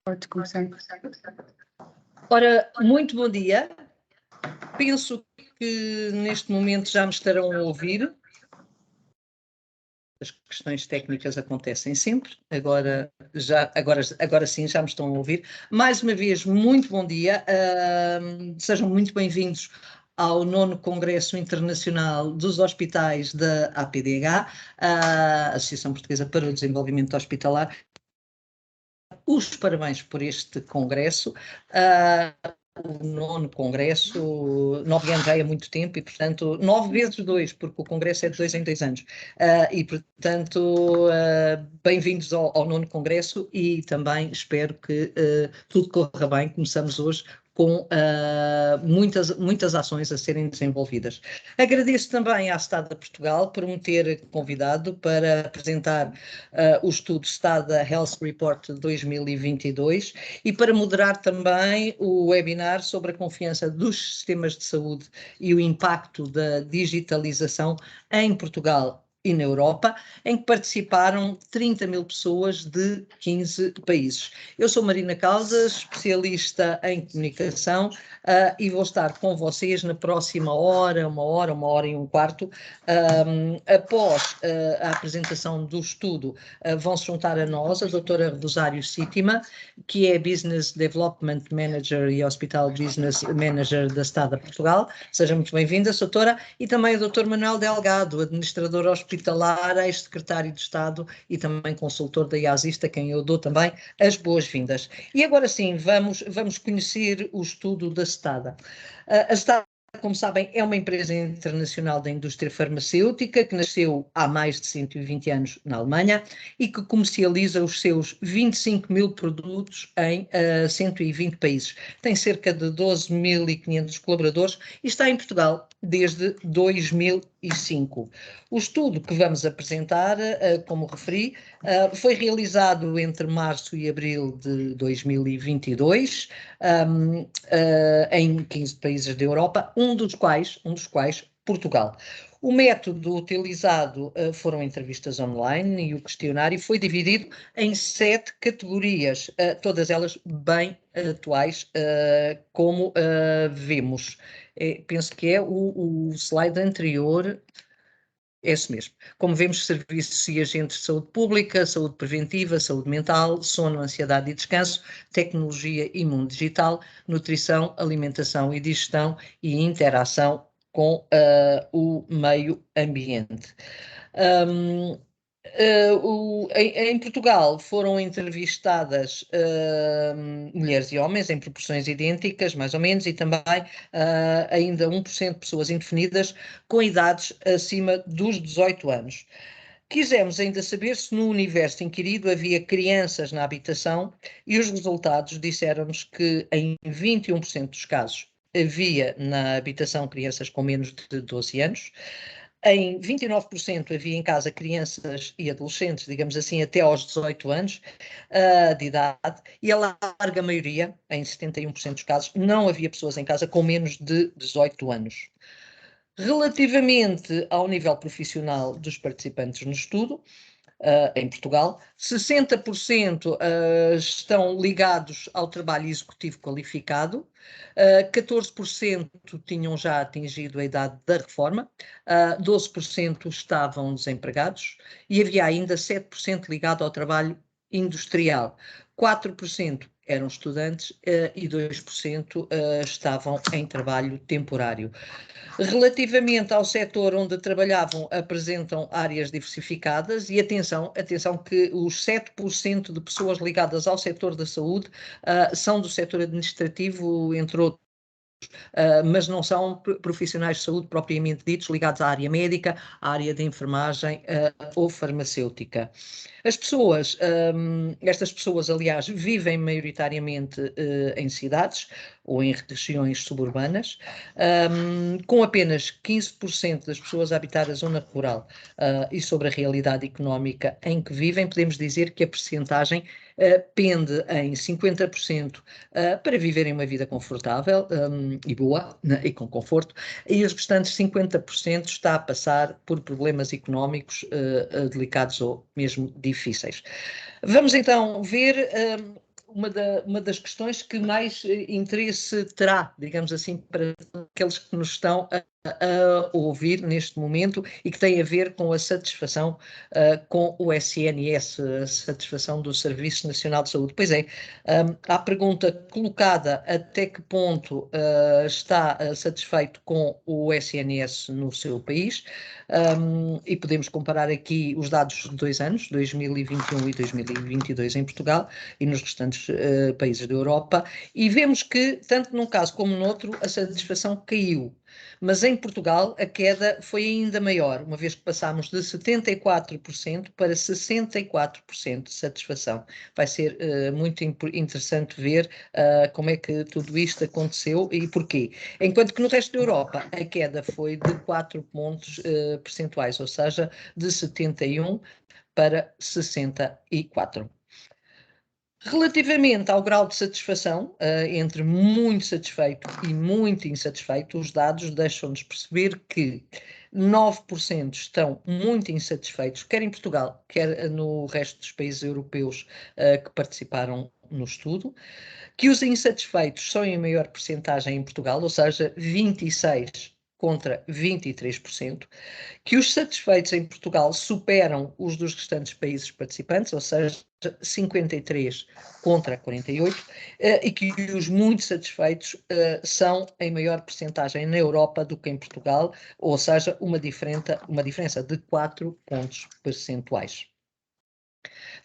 Pode começar. Ora, muito bom dia. Penso que neste momento já me estarão a ouvir. As questões técnicas acontecem sempre, agora sim já me estão a ouvir. Mais uma vez, muito bom dia, sejam muito bem-vindos ao 9º Congresso Internacional dos Hospitais da APDH, a Associação Portuguesa para o Desenvolvimento Hospitalar. Os parabéns por este congresso. O 9º congresso, 9 anos já é muito tempo e, portanto, 9 vezes 2, porque o congresso é de 2 em 2 anos. E, portanto, bem-vindos ao 9º congresso e também espero que tudo corra bem. Começamos hoje com muitas ações a serem desenvolvidas. Agradeço também à STADA Portugal por me ter convidado para apresentar o estudo STADA Health Report 2022 e para moderar também o webinar sobre a confiança dos sistemas de saúde e o impacto da digitalização em Portugal e na Europa, em que participaram 30.000 pessoas de 15 países. Eu sou Marina Caldas, especialista em comunicação, e vou estar com vocês na próxima hora, uma hora e um quarto. Após a apresentação do estudo, vão se juntar a nós a doutora Rosário Sittima, que é Business Development Manager e Hospital Business Manager da STADA Portugal. Seja muito bem-vinda, doutora, e também o doutor Manuel Delgado, administrador hospitalar, ex-secretário de Estado e também consultor da IASISTA, a quem eu dou também as boas-vindas. E agora sim, vamos conhecer o estudo da STADA. A STADA, como sabem, é uma empresa internacional da indústria farmacêutica que nasceu há mais de 120 anos na Alemanha e que comercializa os seus 25.000 produtos em 120 países. Tem cerca de 12.500 colaboradores e está em Portugal desde 2005. O estudo que vamos apresentar, como referi, foi realizado entre março e abril de 2022, em 15 países da Europa, um dos quais Portugal. O método utilizado foram entrevistas online e o questionário foi dividido em 7 categorias, todas elas bem atuais, como vemos. Penso que é o slide anterior. É isso mesmo. Como vemos, serviços e agentes de saúde pública, saúde preventiva, saúde mental, sono, ansiedade e descanso, tecnologia e mundo digital, nutrição, alimentação e digestão e interação com o meio ambiente. Em Portugal foram entrevistadas mulheres e homens em proporções idênticas, mais ou menos, e também ainda 1% de pessoas indefinidas com idades acima dos 18 anos. Quisemos ainda saber se no universo inquirido havia crianças na habitação e os resultados disseram-nos que em 21% dos casos havia na habitação crianças com menos de 12 anos. Em 29% havia em casa crianças e adolescentes, digamos assim, até aos 18 anos de idade, e a larga maioria, em 71% dos casos, não havia pessoas em casa com menos de 18 anos. Relativamente ao nível profissional dos participantes no estudo, em Portugal, 60% estão ligados ao trabalho executivo qualificado, 14% tinham já atingido a idade da reforma, 12% estavam desempregados e havia ainda 7% ligado ao trabalho industrial. 4% eram estudantes e 2% estavam em trabalho temporário. Relativamente ao setor onde trabalhavam, apresentam áreas diversificadas e atenção que os 7% de pessoas ligadas ao setor da saúde são do setor administrativo, entre outros. Mas não são profissionais de saúde propriamente ditos, ligados à área médica, à área de enfermagem ou farmacêutica. Estas pessoas, aliás, vivem maioritariamente em cidades ou em regiões suburbanas, com apenas 15% das pessoas a habitar a zona rural e sobre a realidade económica em que vivem, podemos dizer que a percentagem pende em 50% para viverem uma vida confortável e boa, né, e com conforto, e os restantes 50% está a passar por problemas económicos delicados ou mesmo difíceis. Vamos então ver uma das questões que mais interesse terá, digamos assim, para aqueles que nos estão a ouvir neste momento e que tem a ver com a satisfação com o SNS, a satisfação do Serviço Nacional de Saúde. Pois é, a pergunta colocada: até que ponto está satisfeito com o SNS no seu país? E podemos comparar aqui os dados de 2 anos, 2021 e 2022 em Portugal e nos restantes países da Europa, e vemos que, tanto num caso como no outro, a satisfação caiu. Mas em Portugal a queda foi ainda maior, uma vez que passámos de 74% para 64% de satisfação. Vai ser muito interessante ver como é que tudo isto aconteceu e porquê. Enquanto que no resto da Europa a queda foi de 4 pontos percentuais, ou seja, de 71 para 64. Relativamente ao grau de satisfação, entre muito satisfeito e muito insatisfeito, os dados deixam-nos perceber que 9% estão muito insatisfeitos, quer em Portugal, quer no resto dos países europeus que participaram no estudo, que os insatisfeitos são em maior percentagem em Portugal, ou seja, 26% contra 23%, que os satisfeitos em Portugal superam os dos restantes países participantes, ou seja, 53 contra 48, e que os muito satisfeitos são em maior percentagem na Europa do que em Portugal, ou seja, uma diferença de 4 pontos percentuais.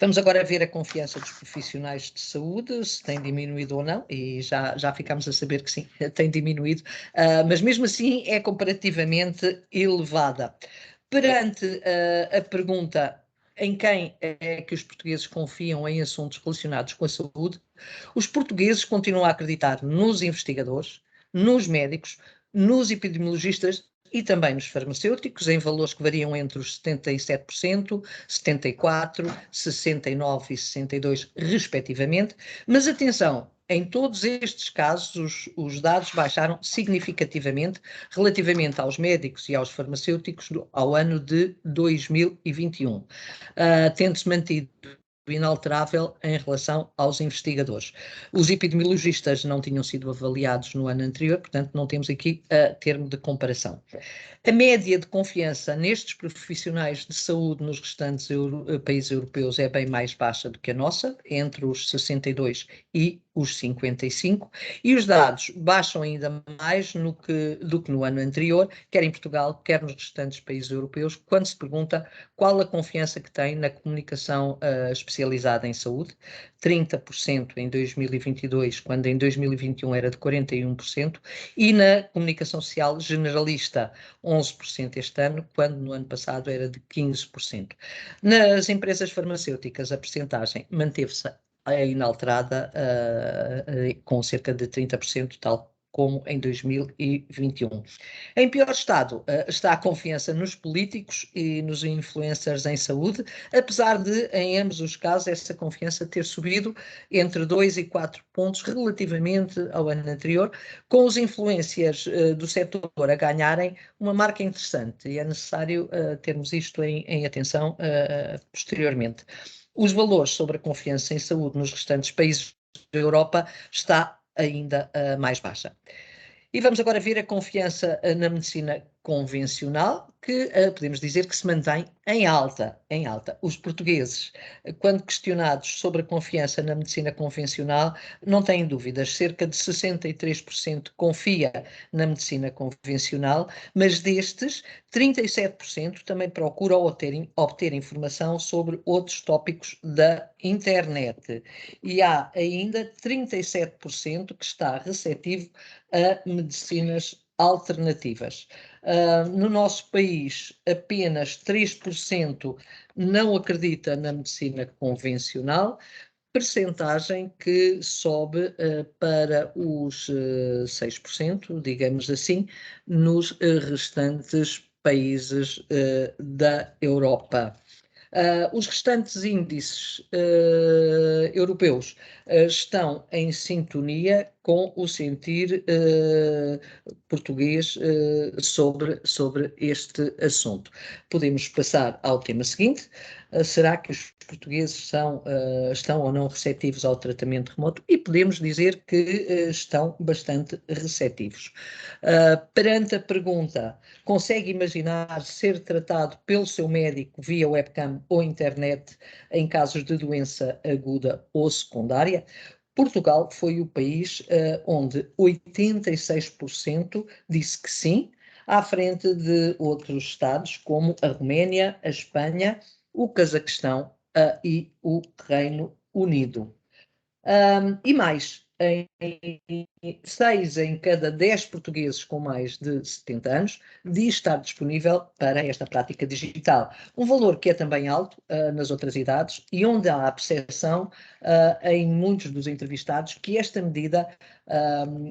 Vamos agora ver a confiança dos profissionais de saúde, se tem diminuído ou não, e já ficamos a saber que sim, tem diminuído, mas mesmo assim é comparativamente elevada. Perante a pergunta em quem é que os portugueses confiam em assuntos relacionados com a saúde, os portugueses continuam a acreditar nos investigadores, nos médicos, nos epidemiologistas e também nos farmacêuticos, em valores que variam entre os 77%, 74%, 69% e 62%, respectivamente. Mas atenção, em todos estes casos, os dados baixaram significativamente relativamente aos médicos e aos farmacêuticos ao ano de 2021, tendo-se mantido inalterável em relação aos investigadores. Os epidemiologistas não tinham sido avaliados no ano anterior, portanto não temos aqui termo de comparação. A média de confiança nestes profissionais de saúde nos restantes países europeus é bem mais baixa do que a nossa, entre os 62 e os 55, e os dados baixam ainda mais do que no ano anterior, quer em Portugal, quer nos restantes países europeus, quando se pergunta qual a confiança que tem na comunicação especializada em saúde: 30% em 2022, quando em 2021 era de 41%, e na comunicação social generalista, 11% este ano, quando no ano passado era de 15%. Nas empresas farmacêuticas, a percentagem manteve-se inalterada, com cerca de 30%, tal como em 2021. Em pior estado está a confiança nos políticos e nos influencers em saúde, apesar de, em ambos os casos, essa confiança ter subido entre 2 e 4 pontos relativamente ao ano anterior, com os influencers do setor a ganharem uma marca interessante, e é necessário termos isto em atenção posteriormente. Os valores sobre a confiança em saúde nos restantes países da Europa está ainda mais baixa. E vamos agora ver a confiança na medicina convencional, que podemos dizer que se mantém em alta. Os portugueses, quando questionados sobre a confiança na medicina convencional, não têm dúvidas. Cerca de 63% confia na medicina convencional, mas destes, 37% também procuram obter informação sobre outros tópicos da internet. E há ainda 37% que está receptivo a medicinas alternativas. No nosso país, apenas 3% não acredita na medicina convencional, percentagem que sobe para os 6%, digamos assim, nos restantes países da Europa. Os restantes índices europeus estão em sintonia com o sentir português sobre este assunto. Podemos passar ao tema seguinte. será que os portugueses estão ou não receptivos ao tratamento remoto? E podemos dizer que estão bastante receptivos. Perante a pergunta, consegue imaginar ser tratado pelo seu médico via webcam ou internet em casos de doença aguda ou secundária? Portugal foi o país onde 86% disse que sim, à frente de outros estados como a Roménia, a Espanha, o Cazaquistão e o Reino Unido. E mais, 6 em cada 10 portugueses com mais de 70 anos diz estar disponível para esta prática digital. Um valor que é também alto nas outras idades e onde há a percepção em muitos dos entrevistados que esta medida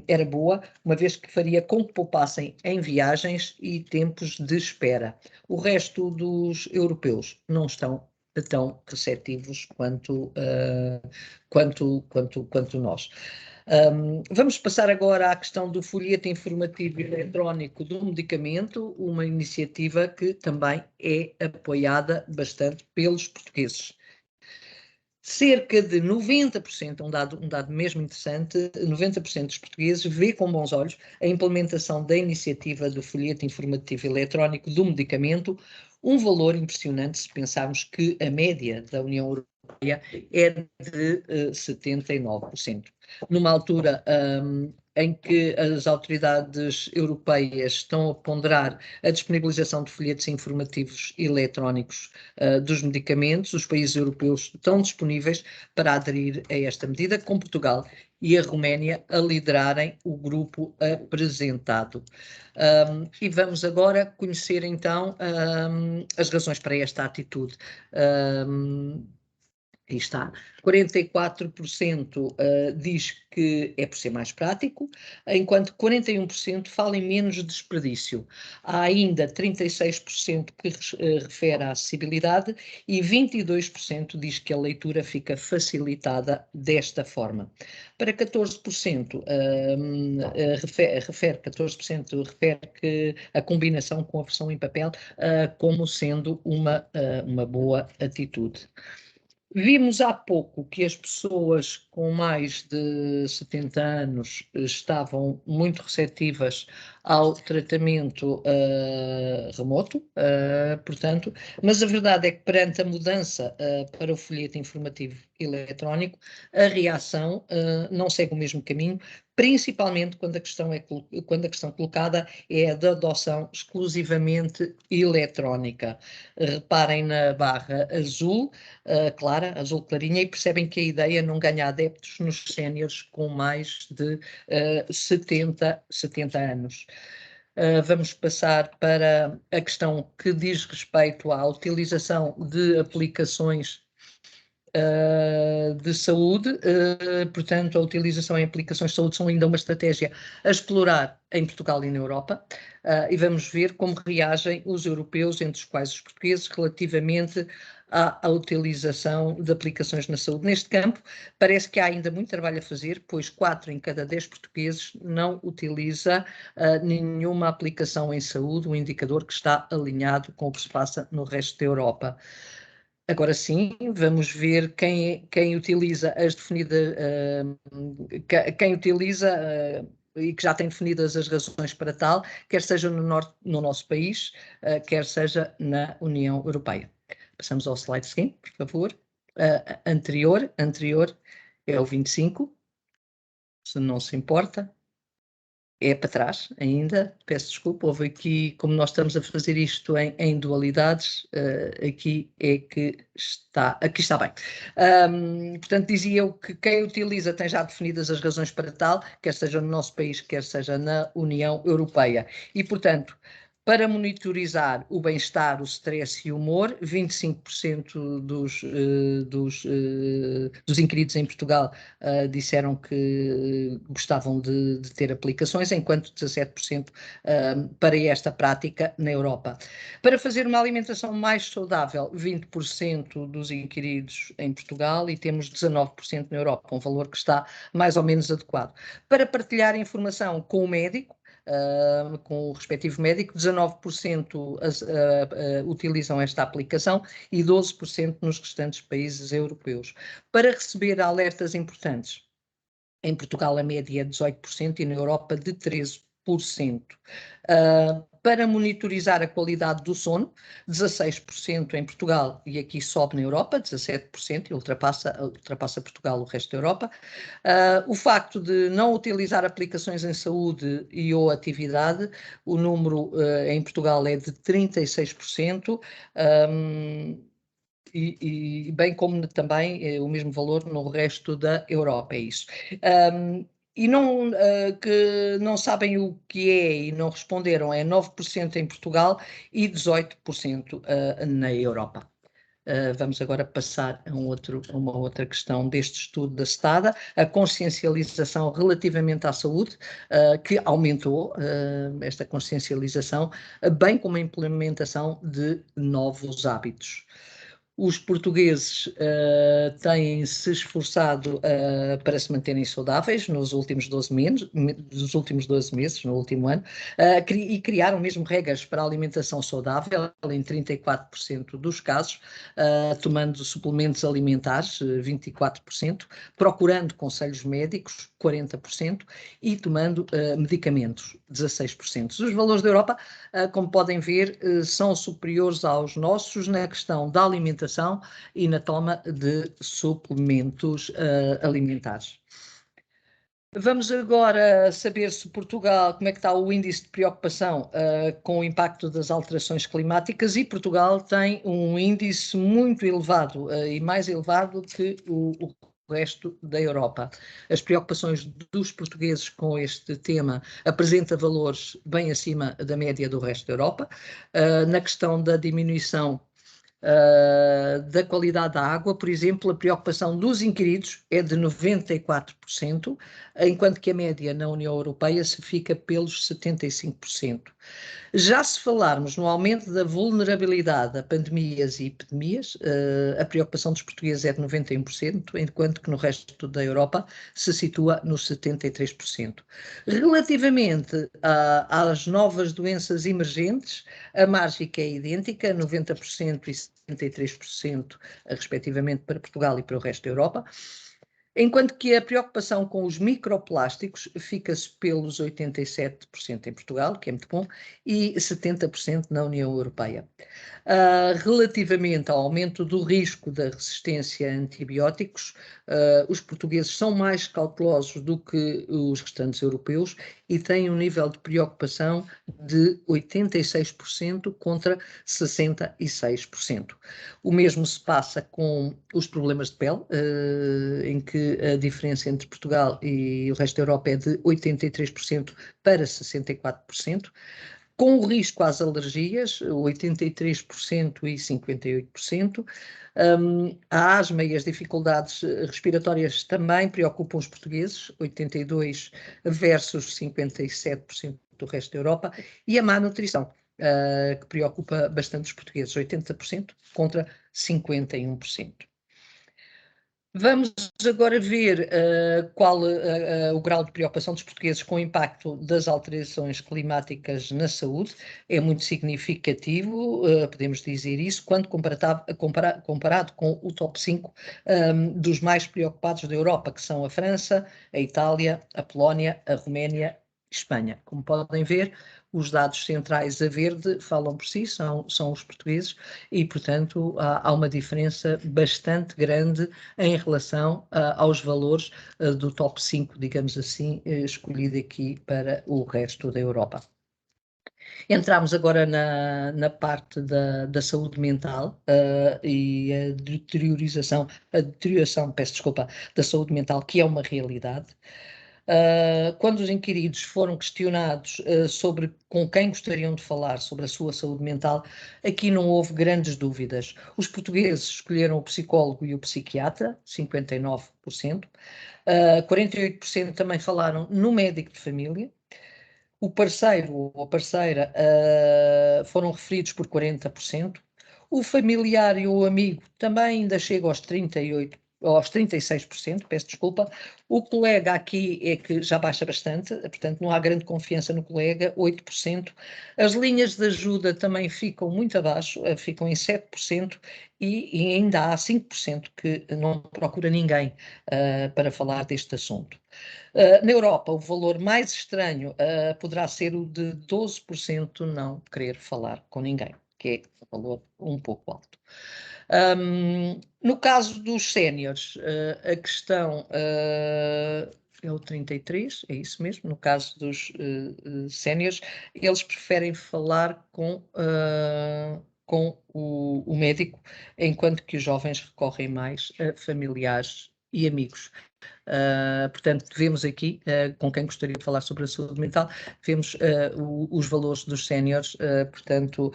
era boa, uma vez que faria com que poupassem em viagens e tempos de espera. O resto dos europeus não estão tão receptivos quanto nós. Vamos passar agora à questão do folheto informativo eletrónico do medicamento, uma iniciativa que também é apoiada bastante pelos portugueses. Cerca de 90%, um dado mesmo interessante, 90% dos portugueses vê com bons olhos a implementação da iniciativa do folheto informativo eletrónico do medicamento, um valor impressionante se pensarmos que a média da União Europeia é de 79%. Numa altura em que as autoridades europeias estão a ponderar a disponibilização de folhetos informativos eletrónicos dos medicamentos, os países europeus estão disponíveis para aderir a esta medida, com Portugal e a Roménia a liderarem o grupo apresentado. E vamos agora conhecer então as razões para esta atitude. Aí está. 44% diz que é por ser mais prático, enquanto 41% fala em menos desperdício. Há ainda 36% que refere à acessibilidade e 22% diz que a leitura fica facilitada desta forma. Para 14%, refere que a combinação com a versão em papel como sendo uma boa atitude. Vimos há pouco que as pessoas com mais de 70 anos estavam muito receptivas ao tratamento remoto, portanto, mas a verdade é que perante a mudança para o folheto informativo eletrónico, a reação não segue o mesmo caminho, principalmente quando a questão colocada é a da adoção exclusivamente eletrónica. Reparem na barra azul, clara, azul clarinha, e percebem que a ideia não ganha adeptos nos séniores com mais de 70 anos. Vamos passar para a questão que diz respeito à utilização de aplicações de saúde, portanto, a utilização em aplicações de saúde são ainda uma estratégia a explorar em Portugal e na Europa, e vamos ver como reagem os europeus, entre os quais os portugueses, relativamente à utilização de aplicações na saúde. Neste campo, parece que há ainda muito trabalho a fazer, pois 4 em cada 10 portugueses não utiliza nenhuma aplicação em saúde, um indicador que está alinhado com o que se passa no resto da Europa. Agora sim, vamos ver quem utiliza as definidas, quem utiliza e que já tem definidas as razões para tal, quer seja no nosso país, quer seja na União Europeia. Passamos ao slide seguinte, por favor. Anterior é o 25, se não se importa. É para trás ainda, peço desculpa, houve aqui, como nós estamos a fazer isto em dualidades, aqui está bem. Portanto, dizia eu que quem utiliza tem já definidas as razões para tal, quer seja no nosso país, quer seja na União Europeia. E, portanto, para monitorizar o bem-estar, o stress e o humor, 25% dos inquiridos em Portugal disseram que gostavam de ter aplicações, enquanto 17% para esta prática na Europa. Para fazer uma alimentação mais saudável, 20% dos inquiridos em Portugal e temos 19% na Europa, um valor que está mais ou menos adequado. Para partilhar informação com o médico, com o respectivo médico, 19% utilizam esta aplicação e 12% nos restantes países europeus. Para receber alertas importantes, em Portugal a média é 18% e na Europa de 13%. Para monitorizar a qualidade do sono, 16% em Portugal e aqui sobe na Europa, 17%, e ultrapassa Portugal o resto da Europa. O facto de não utilizar aplicações em saúde e ou atividade, o número em Portugal é de 36%, e bem como também o mesmo valor no resto da Europa, é isso. E não, que não sabem o que é e não responderam é 9% em Portugal e 18% na Europa. Vamos agora passar a uma outra questão deste estudo da STADA, a consciencialização relativamente à saúde, que aumentou esta consciencialização, bem como a implementação de novos hábitos. Os portugueses têm-se esforçado para se manterem saudáveis nos últimos 12 meses, no último ano, e criaram mesmo regras para a alimentação saudável em 34% dos casos, tomando suplementos alimentares, 24%, procurando conselhos médicos, 40%, e tomando medicamentos, 16%. Os valores da Europa, como podem ver, são superiores aos nossos na questão da alimentação e na toma de suplementos alimentares. Vamos agora saber se Portugal, como é que está o índice de preocupação com o impacto das alterações climáticas, e Portugal tem um índice muito elevado e mais elevado que o resto da Europa. As preocupações dos portugueses com este tema apresentam valores bem acima da média do resto da Europa. Na questão da diminuição da qualidade da água, por exemplo, a preocupação dos inquiridos é de 94%, enquanto que a média na União Europeia se fica pelos 75%. Já se falarmos no aumento da vulnerabilidade a pandemias e epidemias, a preocupação dos portugueses é de 91%, enquanto que no resto da Europa se situa nos 73%. Relativamente às novas doenças emergentes, a margem é idêntica, 90% e 73%, respectivamente, para Portugal e para o resto da Europa, enquanto que a preocupação com os microplásticos fica-se pelos 87% em Portugal, que é muito bom, e 70% na União Europeia. Relativamente ao aumento do risco da resistência a antibióticos, os portugueses são mais cautelosos do que os restantes europeus e têm um nível de preocupação de 86% contra 66%. O mesmo se passa com os problemas de pele, em que a diferença entre Portugal e o resto da Europa é de 83% para 64%. Com o risco às alergias, 83% e 58%. A asma e as dificuldades respiratórias também preocupam os portugueses, 82% versus 57% do resto da Europa. E a má nutrição, que preocupa bastante os portugueses, 80% contra 51%. Vamos agora ver qual o grau de preocupação dos portugueses com o impacto das alterações climáticas na saúde. É muito significativo, podemos dizer isso, quando comparado com o top 5 dos mais preocupados da Europa, que são a França, a Itália, a Polónia, a Roménia e Espanha. Como podem ver, os dados centrais a verde falam por si, são os portugueses, e, portanto, há uma diferença bastante grande em relação aos valores do top 5, digamos assim, escolhido aqui para o resto da Europa. Entramos agora na parte da saúde mental e a deterioração, peço desculpa, da saúde mental, que é uma realidade. Quando os inquiridos foram questionados sobre com quem gostariam de falar sobre a sua saúde mental, aqui não houve grandes dúvidas. Os portugueses escolheram o psicólogo e o psiquiatra, 59%. 48% também falaram no médico de família. O parceiro ou a parceira foram referidos por 40%. O familiar e o amigo também ainda chega aos 38%. ou aos 36%, peço desculpa. O colega aqui é que já baixa bastante, portanto não há grande confiança no colega, 8%. As linhas de ajuda também ficam muito abaixo, ficam em 7%, e ainda há 5% que não procura ninguém para falar deste assunto. Na Europa, o valor mais estranho poderá ser o de 12% não querer falar com ninguém, que é um valor um pouco alto. No caso dos séniores, a questão é o 33, é isso mesmo. No caso dos séniores, eles preferem falar com o médico, enquanto que os jovens recorrem mais a familiares e amigos. Portanto, vemos aqui, com quem gostaria de falar sobre a saúde mental, vemos os valores dos séniores, portanto,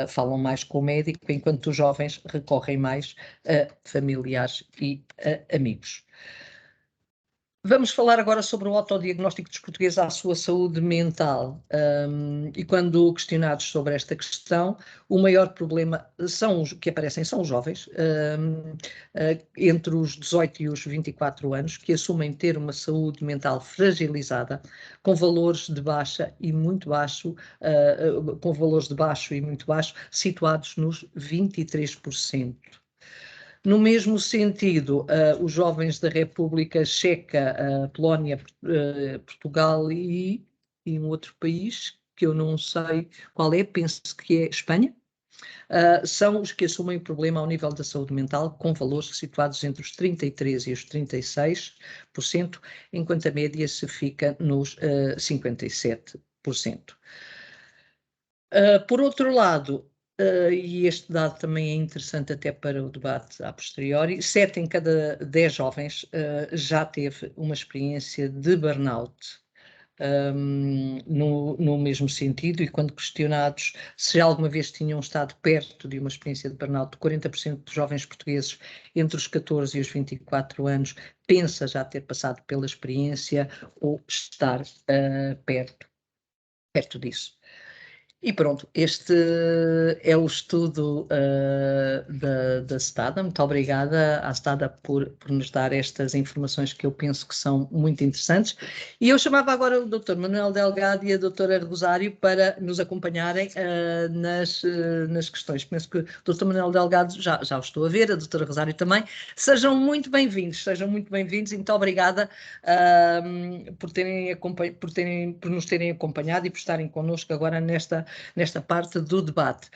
falam mais com o médico, enquanto os jovens recorrem mais a familiares e amigos. Vamos falar agora sobre o autodiagnóstico dos portugueses à sua saúde mental. E quando questionados sobre esta questão, o maior problema que aparecem são os jovens, entre os 18 e os 24 anos, que assumem ter uma saúde mental fragilizada, com valores de baixa e muito baixo, situados nos 23%. No mesmo sentido, os jovens da República Checa, Polónia, Portugal e um outro país, que eu não sei qual é, penso que é Espanha, são os que assumem o problema ao nível da saúde mental, com valores situados entre os 33% e os 36%, enquanto a média se fica nos 57%. Por outro lado, e este dado também é interessante até para o debate a posteriori, 7 em cada 10 jovens já teve uma experiência de burnout. No mesmo sentido, e quando questionados se alguma vez tinham estado perto de uma experiência de burnout, 40% dos jovens portugueses entre os 14 e os 24 anos pensa já ter passado pela experiência ou estar perto disso. E pronto, este é o estudo da STADA. Muito obrigada à STADA por nos dar estas informações que eu penso que são muito interessantes. E eu chamava agora o Dr. Manuel Delgado e a Dra. Rosário para nos acompanharem nas questões. Penso que o Dr. Manuel Delgado já o estou a ver, a Dra. Rosário também. Sejam muito bem-vindos e muito obrigada por nos terem acompanhado e por estarem connosco agora nesta parte do debate.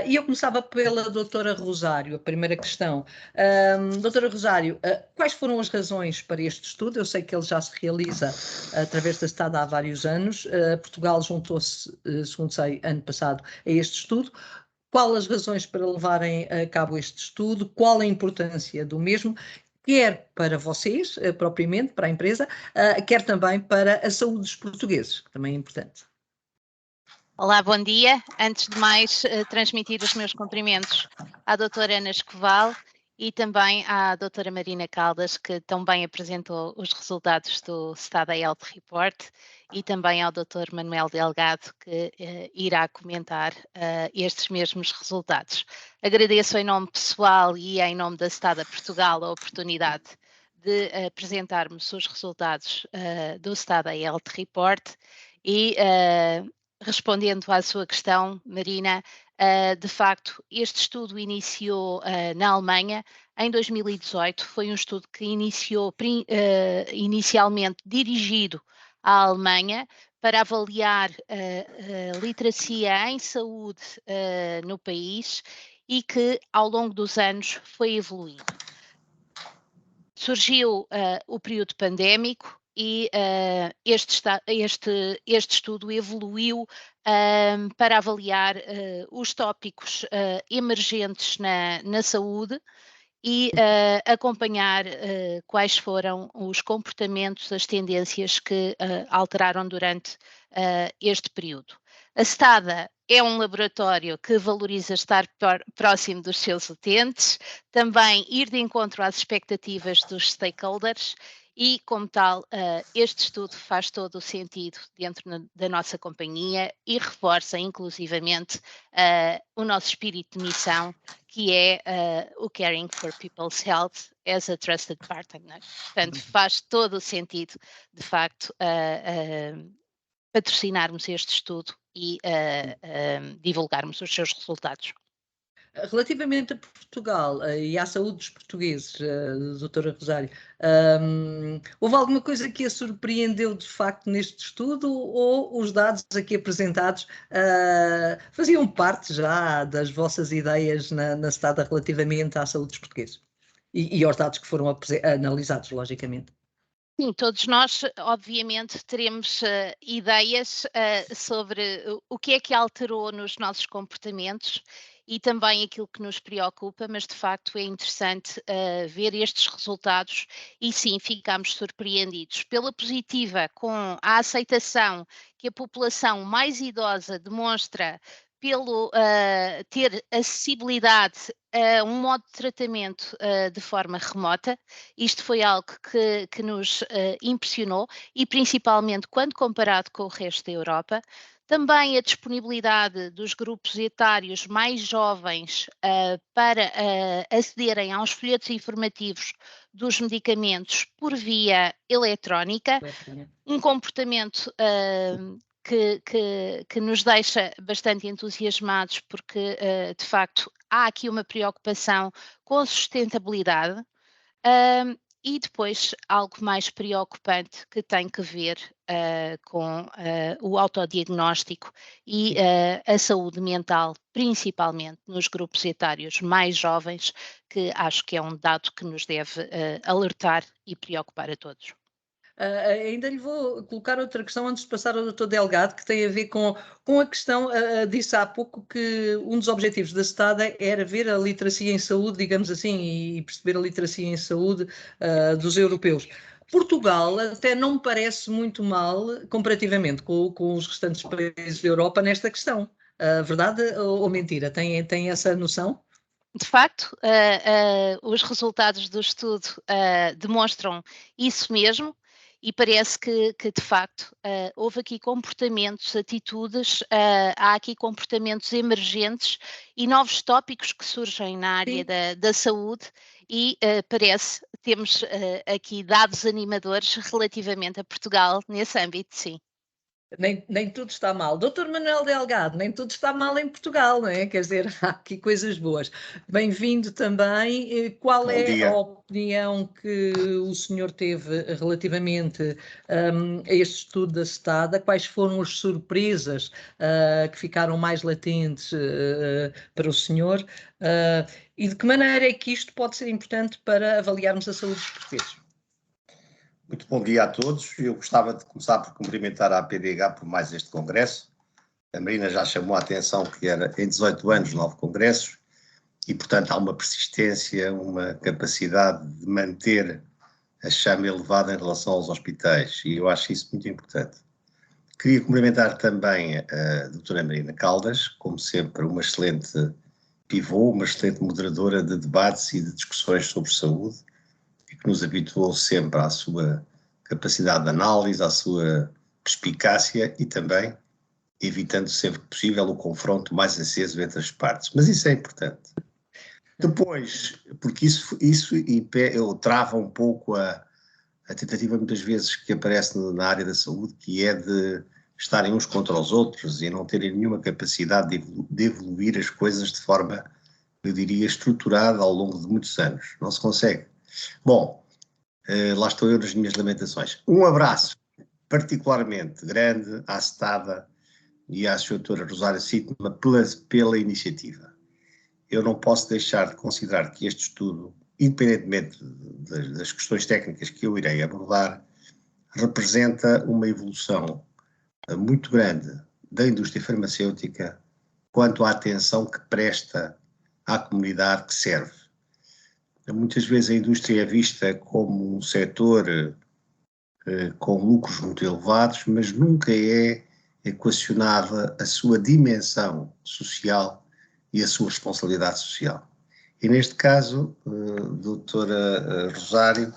E eu começava pela doutora Rosário, a primeira questão. Doutora Rosário, quais foram as razões para este estudo? Eu sei que ele já se realiza através da STADA há vários anos. Portugal juntou-se, segundo sei, ano passado a este estudo. Quais as razões para levarem a cabo este estudo? Qual a importância do mesmo? Quer para vocês, propriamente, para a empresa, quer também para a saúde dos portugueses, que também é importante. Olá, bom dia. Antes de mais, transmitir os meus cumprimentos à doutora Ana Escoval e também à doutora Marina Caldas, que também apresentou os resultados do STADA Health Report, e também ao doutor Manuel Delgado, que irá comentar estes mesmos resultados. Agradeço em nome pessoal e em nome da STADA Portugal a oportunidade de apresentarmos os resultados do STADA Health Report e respondendo à sua questão, Marina, de facto, este estudo iniciou na Alemanha em 2018. Foi um estudo que iniciou inicialmente dirigido à Alemanha para avaliar a literacia em saúde no país e que, ao longo dos anos, foi evoluindo. Surgiu o período pandémico e este estudo evoluiu para avaliar os tópicos emergentes na saúde e acompanhar quais foram os comportamentos, as tendências que alteraram durante este período. A STADA é um laboratório que valoriza estar próximo dos seus utentes, também ir de encontro às expectativas dos stakeholders e, como tal, este estudo faz todo o sentido dentro da nossa companhia e reforça, inclusivamente, o nosso espírito de missão, que é o Caring for People's Health as a Trusted Partner. Portanto, faz todo o sentido, de facto, patrocinarmos este estudo e divulgarmos os seus resultados. Relativamente a Portugal e à saúde dos portugueses, doutora Rosário, houve alguma coisa que a surpreendeu de facto neste estudo ou os dados aqui apresentados faziam parte já das vossas ideias na STADA relativamente à saúde dos portugueses e aos dados que foram analisados, logicamente? Sim, todos nós, obviamente, teremos ideias sobre o que é que alterou nos nossos comportamentos e também aquilo que nos preocupa, mas de facto é interessante ver estes resultados e sim, ficamos surpreendidos pela positiva com a aceitação que a população mais idosa demonstra pelo ter acessibilidade a um modo de tratamento de forma remota. Isto foi algo que nos impressionou e principalmente quando comparado com o resto da Europa. Também a disponibilidade dos grupos etários mais jovens para acederem aos folhetos informativos dos medicamentos por via eletrónica, um comportamento que nos deixa bastante entusiasmados porque, de facto, há aqui uma preocupação com a sustentabilidade. E depois algo mais preocupante que tem que ver com o autodiagnóstico e a saúde mental, principalmente nos grupos etários mais jovens, que acho que é um dado que nos deve alertar e preocupar a todos. Ainda lhe vou colocar outra questão antes de passar ao Dr. Delgado, que tem a ver com a questão, disse há pouco que um dos objetivos da STADA era ver a literacia em saúde, digamos assim, e perceber a literacia em saúde dos europeus. Portugal até não me parece muito mal comparativamente com os restantes países da Europa nesta questão. Verdade ou mentira? Tem essa noção? De facto, os resultados do estudo demonstram isso mesmo e parece que de facto, houve aqui comportamentos, atitudes, há aqui comportamentos emergentes e novos tópicos que surgem na área da saúde e temos aqui dados animadores relativamente a Portugal nesse âmbito, sim. Nem tudo está mal. Doutor Manuel Delgado, nem tudo está mal em Portugal, não é? Quer dizer, há aqui coisas boas. Bem-vindo também. Qual é a opinião que o senhor teve relativamente a este estudo da STADA? Quais foram as surpresas que ficaram mais latentes para o senhor? E de que maneira é que isto pode ser importante para avaliarmos a saúde dos portugueses? Muito bom dia a todos. Eu gostava de começar por cumprimentar a APDH por mais este congresso. A Marina já chamou a atenção que era em 18 anos 9 congressos e, portanto, há uma persistência, uma capacidade de manter a chama elevada em relação aos hospitais e eu acho isso muito importante. Queria cumprimentar também a doutora Marina Caldas, como sempre uma excelente pivô, uma excelente moderadora de debates e de discussões sobre saúde, que nos habituou sempre à sua capacidade de análise, à sua perspicácia e também evitando sempre que possível o confronto mais aceso entre as partes. Mas isso é importante. Depois, porque isso trava um pouco a tentativa muitas vezes que aparece na área da saúde, que é de estarem uns contra os outros e não terem nenhuma capacidade de evoluir as coisas de forma, eu diria, estruturada ao longo de muitos anos. Não se consegue. Bom, lá estou eu nas minhas lamentações. Um abraço particularmente grande à STADA e à doutora Rosário Sittema pela iniciativa. Eu não posso deixar de considerar que este estudo, independentemente das questões técnicas que eu irei abordar, representa uma evolução muito grande da indústria farmacêutica quanto à atenção que presta à comunidade que serve. Muitas vezes a indústria é vista como um setor com lucros muito elevados, mas nunca é equacionada a sua dimensão social e a sua responsabilidade social. E neste caso, doutora Rosário,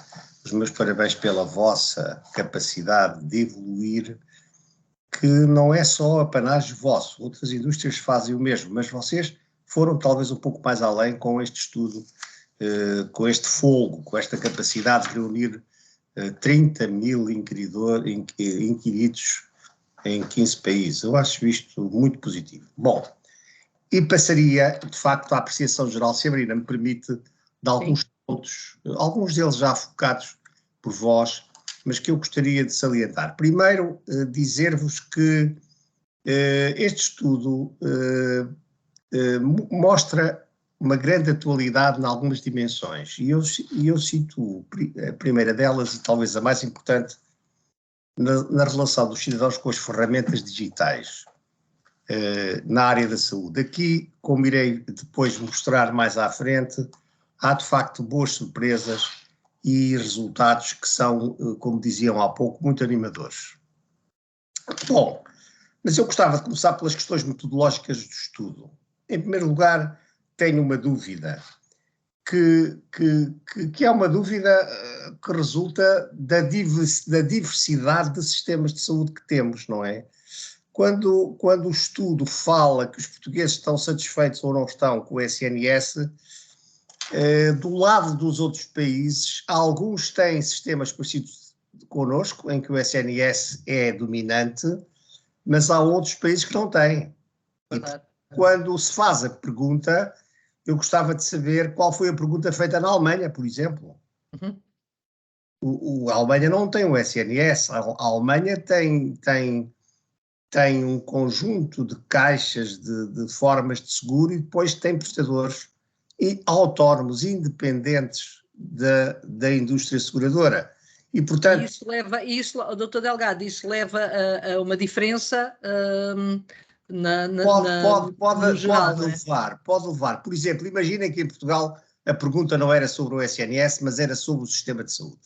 os meus parabéns pela vossa capacidade de evoluir, que não é só apanágio vosso, outras indústrias fazem o mesmo, mas vocês foram talvez um pouco mais além com este estudo, com este fogo, com esta capacidade de reunir 30 mil inquiridos em 15 países. Eu acho isto muito positivo. Bom, e passaria, de facto, à apreciação geral, se a Marina me permite, de alguns pontos, alguns deles já focados por vós, mas que eu gostaria de salientar. Primeiro, dizer-vos que este estudo mostra uma grande atualidade em algumas dimensões, e eu cito a primeira delas, e talvez a mais importante, na relação dos cidadãos com as ferramentas digitais na área da saúde. Aqui, como irei depois mostrar mais à frente, há de facto boas surpresas e resultados que são, como diziam há pouco, muito animadores. Bom, mas eu gostava de começar pelas questões metodológicas do estudo. Em primeiro lugar, tenho uma dúvida, que é uma dúvida que resulta da diversidade de sistemas de saúde que temos, não é? Quando o estudo fala que os portugueses estão satisfeitos ou não estão com o SNS, do lado dos outros países, alguns têm sistemas parecidos connosco, em que o SNS é dominante, mas há outros países que não têm. E, quando se faz a pergunta, eu gostava de saber qual foi a pergunta feita na Alemanha, por exemplo. A Alemanha não tem o SNS, a Alemanha tem um conjunto de caixas de formas de seguro e depois tem prestadores e autónomos, independentes da indústria seguradora. E, portanto, Dr. Delgado, isso leva a uma diferença pode levar. Por exemplo, imaginem que em Portugal a pergunta não era sobre o SNS, mas era sobre o sistema de saúde.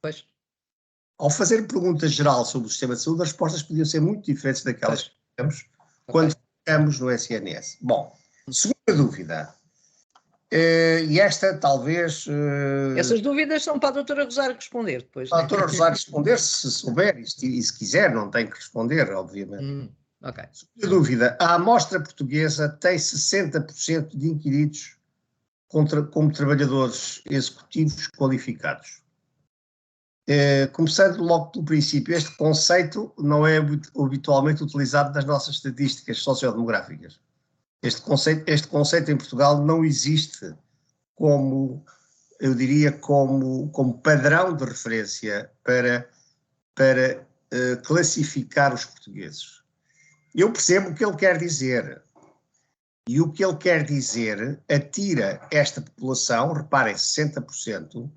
Pois. Ao fazer pergunta geral sobre o sistema de saúde, as respostas podiam ser muito diferentes daquelas que temos quando ficamos no SNS. Bom, segunda dúvida. E esta talvez... Essas dúvidas são para a doutora Rosário responder depois. Para a doutora Rosário responder, se souber e se quiser, não tem que responder, obviamente. Segunda dúvida. A amostra portuguesa tem 60% de inquiridos como trabalhadores executivos qualificados. Começando logo pelo princípio, este conceito não é habitualmente utilizado nas nossas estatísticas sociodemográficas. Este conceito em Portugal não existe como, eu diria, como padrão de referência para classificar os portugueses. Eu percebo o que ele quer dizer. E o que ele quer dizer atira esta população, reparem, 60%,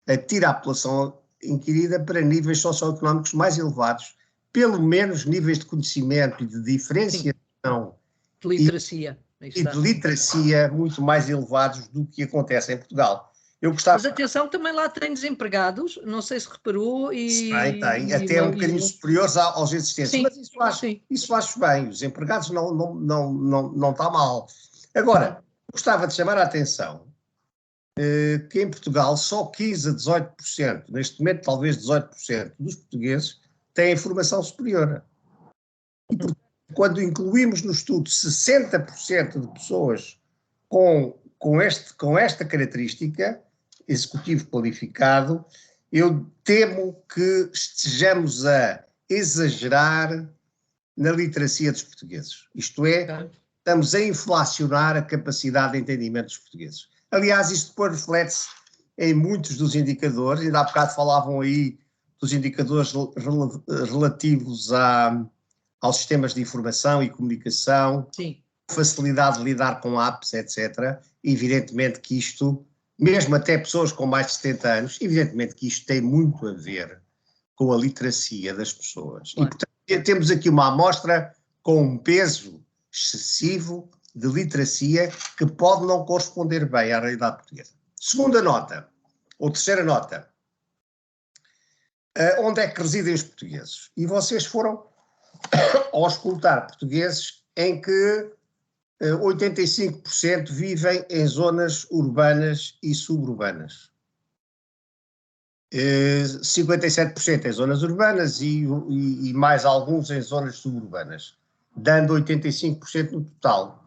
atira a população inquirida para níveis socioeconómicos mais elevados, pelo menos níveis de conhecimento e de diferenciação de literacia. E de literacia muito mais elevados do que acontece em Portugal. Mas atenção, também lá tem desempregados, não sei se reparou. Tem, até um bocadinho superiores aos existentes. Sim, mas isso acho bem, os empregados não está mal. Agora, gostava de chamar a atenção que em Portugal só 15 a 18%, neste momento talvez 18% dos portugueses têm formação superior. E, portanto, quando incluímos no estudo 60% de pessoas com esta característica, executivo qualificado, eu temo que estejamos a exagerar na literacia dos portugueses. Isto é, estamos a inflacionar a capacidade de entendimento dos portugueses. Aliás, isto depois reflete-se em muitos dos indicadores, ainda há bocado falavam aí dos indicadores relativos aos sistemas de informação e comunicação, facilidade de lidar com apps, etc. Evidentemente que isto, mesmo até pessoas com mais de 70 anos, evidentemente que isto tem muito a ver com a literacia das pessoas. E, portanto, temos aqui uma amostra com um peso excessivo de literacia que pode não corresponder bem à realidade portuguesa. Segunda nota, ou terceira nota, onde é que residem os portugueses? E vocês foram auscultar portugueses em que 85% vivem em zonas urbanas e suburbanas. 57% em zonas urbanas e mais alguns em zonas suburbanas, dando 85% no total.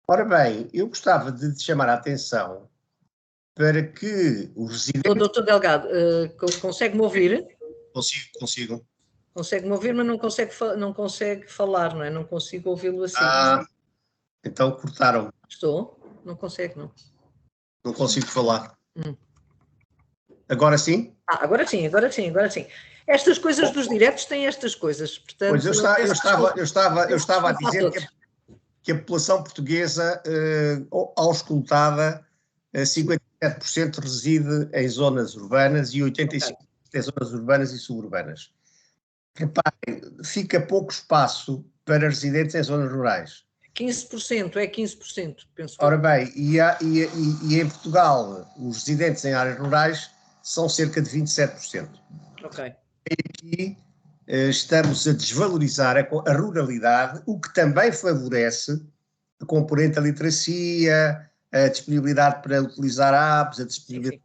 Ora bem, eu gostava de chamar a atenção para que os residentes... Doutor Delgado, consegue-me ouvir? Consigo. Consegue-me ouvir, mas não consegue falar, não é? Não consigo ouvi-lo assim. Então cortaram. Estou? Não consegue, não. Não consigo falar. Agora sim? Agora sim. Estas coisas dos diretos têm estas coisas, portanto... Pois, eu estava a dizer que a população portuguesa, auscultada, 57% reside em zonas urbanas e 85% em zonas urbanas e suburbanas. Reparem, fica pouco espaço para residentes em zonas rurais. 15%, é 15%, penso. Ora bem, e em Portugal, os residentes em áreas rurais são cerca de 27%. Ok. E aqui estamos a desvalorizar a ruralidade, o que também favorece a componente da literacia, a disponibilidade para utilizar apps, a disponibilidade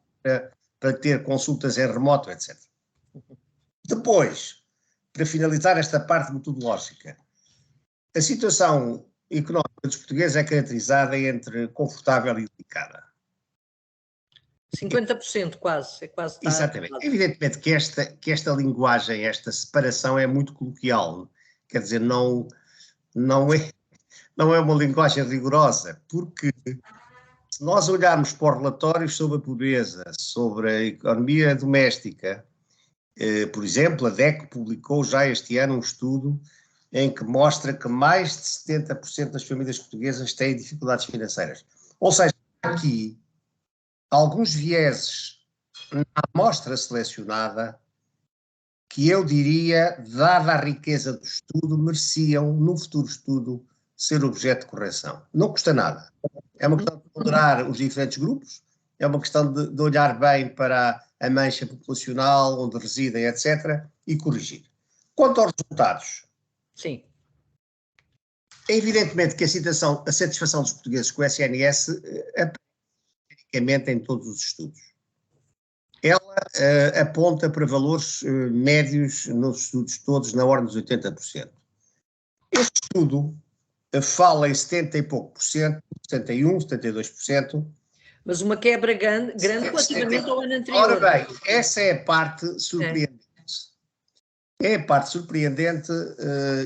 para ter consultas em remoto, etc. Depois, para finalizar esta parte metodológica, a situação económica dos portugueses é caracterizada entre confortável e delicada. 50% quase, Exatamente. Evidentemente que esta linguagem, esta separação é muito coloquial, quer dizer, não é uma linguagem rigorosa, porque se nós olharmos para os relatórios sobre a pobreza, sobre a economia doméstica, por exemplo, a DECO publicou já este ano um estudo em que mostra que mais de 70% das famílias portuguesas têm dificuldades financeiras. Ou seja, aqui, alguns vieses na amostra selecionada que eu diria, dada a riqueza do estudo, mereciam, no futuro estudo, ser objeto de correção. Não custa nada. É uma questão de ponderar os diferentes grupos, é uma questão de olhar bem para a mancha populacional, onde residem, etc., e corrigir. Quanto aos resultados, sim, é evidentemente que a satisfação dos portugueses com o SNS é praticamente em todos os estudos. Ela aponta para valores médios nos estudos todos na ordem dos 80%. Este estudo fala em 70 e pouco por cento, 71%, 72%. Mas uma quebra grande relativamente ao ano anterior. Ora bem, essa é a parte surpreendente. É a parte surpreendente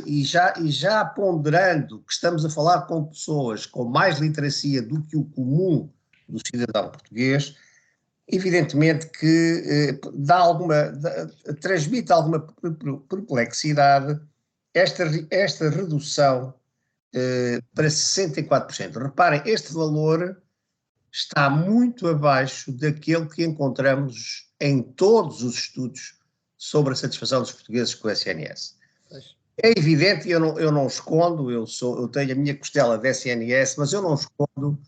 e já ponderando que estamos a falar com pessoas com mais literacia do que o comum do cidadão português, evidentemente que transmite alguma perplexidade esta redução para 64%. Reparem, este valor está muito abaixo daquele que encontramos em todos os estudos sobre a satisfação dos portugueses com o SNS. É evidente, eu não escondo, eu tenho a minha costela de SNS, mas eu não escondo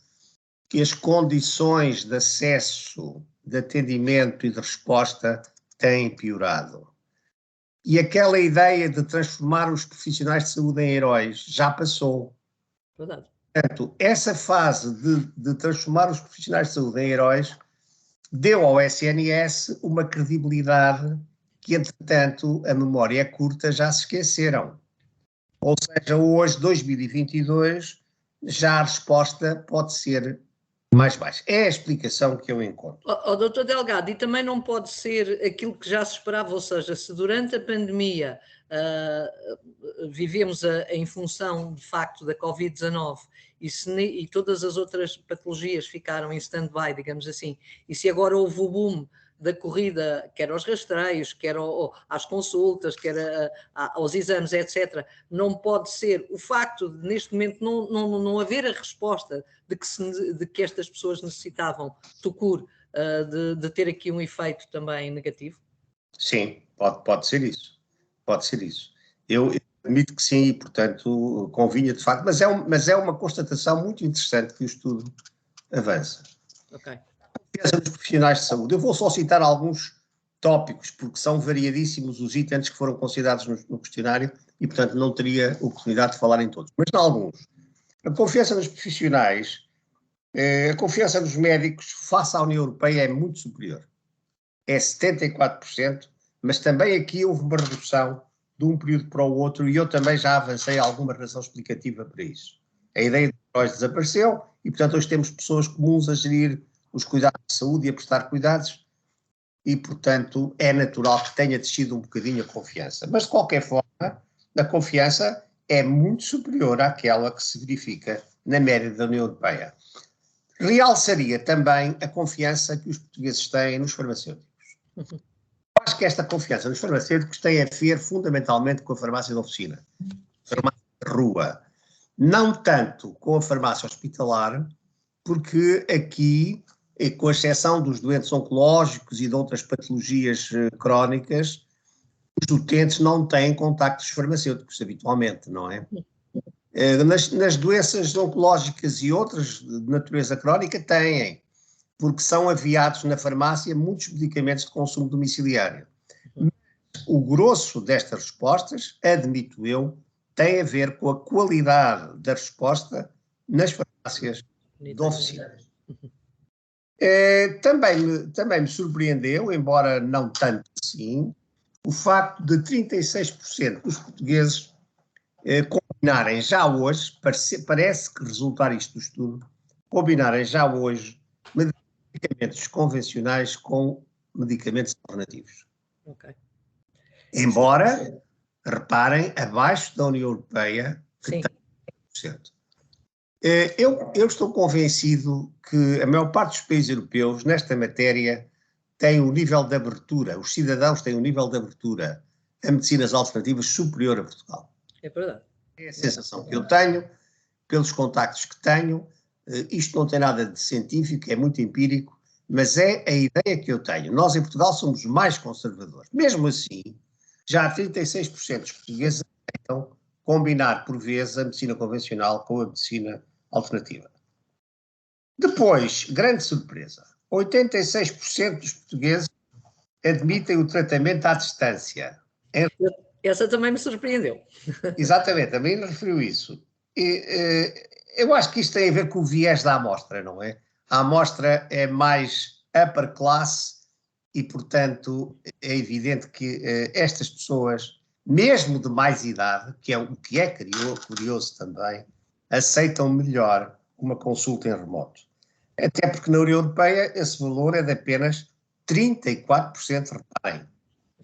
que as condições de acesso, de atendimento e de resposta têm piorado. E aquela ideia de transformar os profissionais de saúde em heróis já passou. Verdade. Portanto, essa fase de transformar os profissionais de saúde em heróis deu ao SNS uma credibilidade que, entretanto, a memória é curta, já se esqueceram. Ou seja, hoje, 2022, já a resposta pode ser mais baixa. É a explicação que eu encontro. Doutor Delgado, e também não pode ser aquilo que já se esperava, ou seja, se durante a pandemia vivemos em função, de facto, da Covid-19 e todas as outras patologias ficaram em stand-by, digamos assim, e se agora houve o boom da corrida, quer aos rastreios, quer às consultas, quer aos exames, etc., não pode ser o facto de, neste momento, não haver a resposta de que estas pessoas necessitavam, de ter aqui um efeito também negativo? Sim, pode ser isso. Pode ser isso. Eu admito que sim, e, portanto, convinha de facto, mas é uma constatação muito interessante que o estudo avança. Ok. Confiança dos profissionais de saúde. Eu vou só citar alguns tópicos, porque são variadíssimos os itens que foram considerados no questionário e, portanto, não teria oportunidade de falar em todos. Mas, em alguns, a confiança dos profissionais, a confiança dos médicos face à União Europeia é muito superior. é 74%, mas também aqui houve uma redução de um período para o outro e eu também já avancei alguma razão explicativa para isso. A ideia dos heróis desapareceu e, portanto, hoje temos pessoas comuns a gerir os cuidados de saúde e a prestar cuidados e, portanto, é natural que tenha descido um bocadinho a confiança. Mas, de qualquer forma, a confiança é muito superior àquela que se verifica na média da União Europeia. Realçaria também a confiança que os portugueses têm nos farmacêuticos. Acho que esta confiança nos farmacêuticos tem a ver fundamentalmente com a farmácia de oficina, farmácia de rua, não tanto com a farmácia hospitalar, porque aqui, com exceção dos doentes oncológicos e de outras patologias crónicas, os utentes não têm contactos farmacêuticos habitualmente, não é? Nas doenças oncológicas e outras de natureza crónica têm, porque são aviados na farmácia muitos medicamentos de consumo domiciliário. Mas o grosso destas respostas, admito eu, tem a ver com a qualidade da resposta nas farmácias de oficina. Também me surpreendeu, embora não tanto assim, o facto de 36% dos portugueses combinarem já hoje, parece que resultar isto do estudo, combinarem já hoje medicamentos convencionais com medicamentos alternativos. Okay. Embora, reparem, abaixo da União Europeia, que Sim. tem 1%. Eu estou convencido que a maior parte dos países europeus, nesta matéria, tem um nível de abertura, os cidadãos têm um nível de abertura a medicinas alternativas superior a Portugal. É verdade. É a sensação que eu tenho, pelos contactos que tenho, isto não tem nada de científico, é muito empírico, mas é a ideia que eu tenho. Nós em Portugal somos mais conservadores. Mesmo assim, já 36% dos portugueses aceitam combinar por vezes a medicina convencional com a medicina alternativa. Depois, grande surpresa, 86% dos portugueses admitem o tratamento à distância. Essa também me surpreendeu. Exatamente, também referiu isso. Eu acho que isto tem a ver com o viés da amostra, não é? A amostra é mais upper class e, portanto, é evidente que estas pessoas, mesmo de mais idade, que é o que é curioso também, aceitam melhor uma consulta em remoto. Até porque na União Europeia esse valor é de apenas 34%, reparem.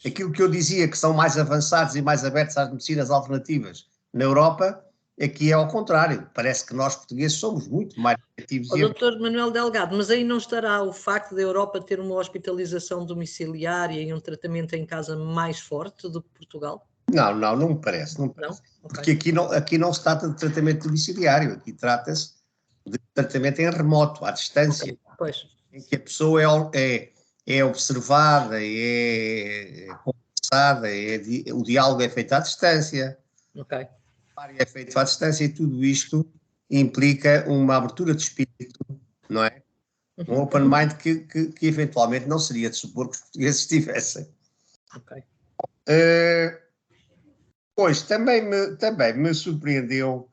Aquilo que eu dizia que são mais avançados e mais abertos às medicinas alternativas na Europa, aqui é ao contrário. Parece que nós portugueses somos muito mais ativos. Dr. Manuel Delgado, mas aí não estará o facto da Europa ter uma hospitalização domiciliária e um tratamento em casa mais forte do que Portugal? Não me parece. Não? Okay. Porque aqui não se trata de tratamento domiciliário, aqui trata-se de tratamento em remoto, à distância. Okay. Pois. Em que a pessoa é observada, é conversada, o diálogo é feito à distância. Ok. É feito à distância e tudo isto implica uma abertura de espírito, não é? Um open mind que eventualmente não seria de supor que os portugueses tivessem. Ok. Pois, também me surpreendeu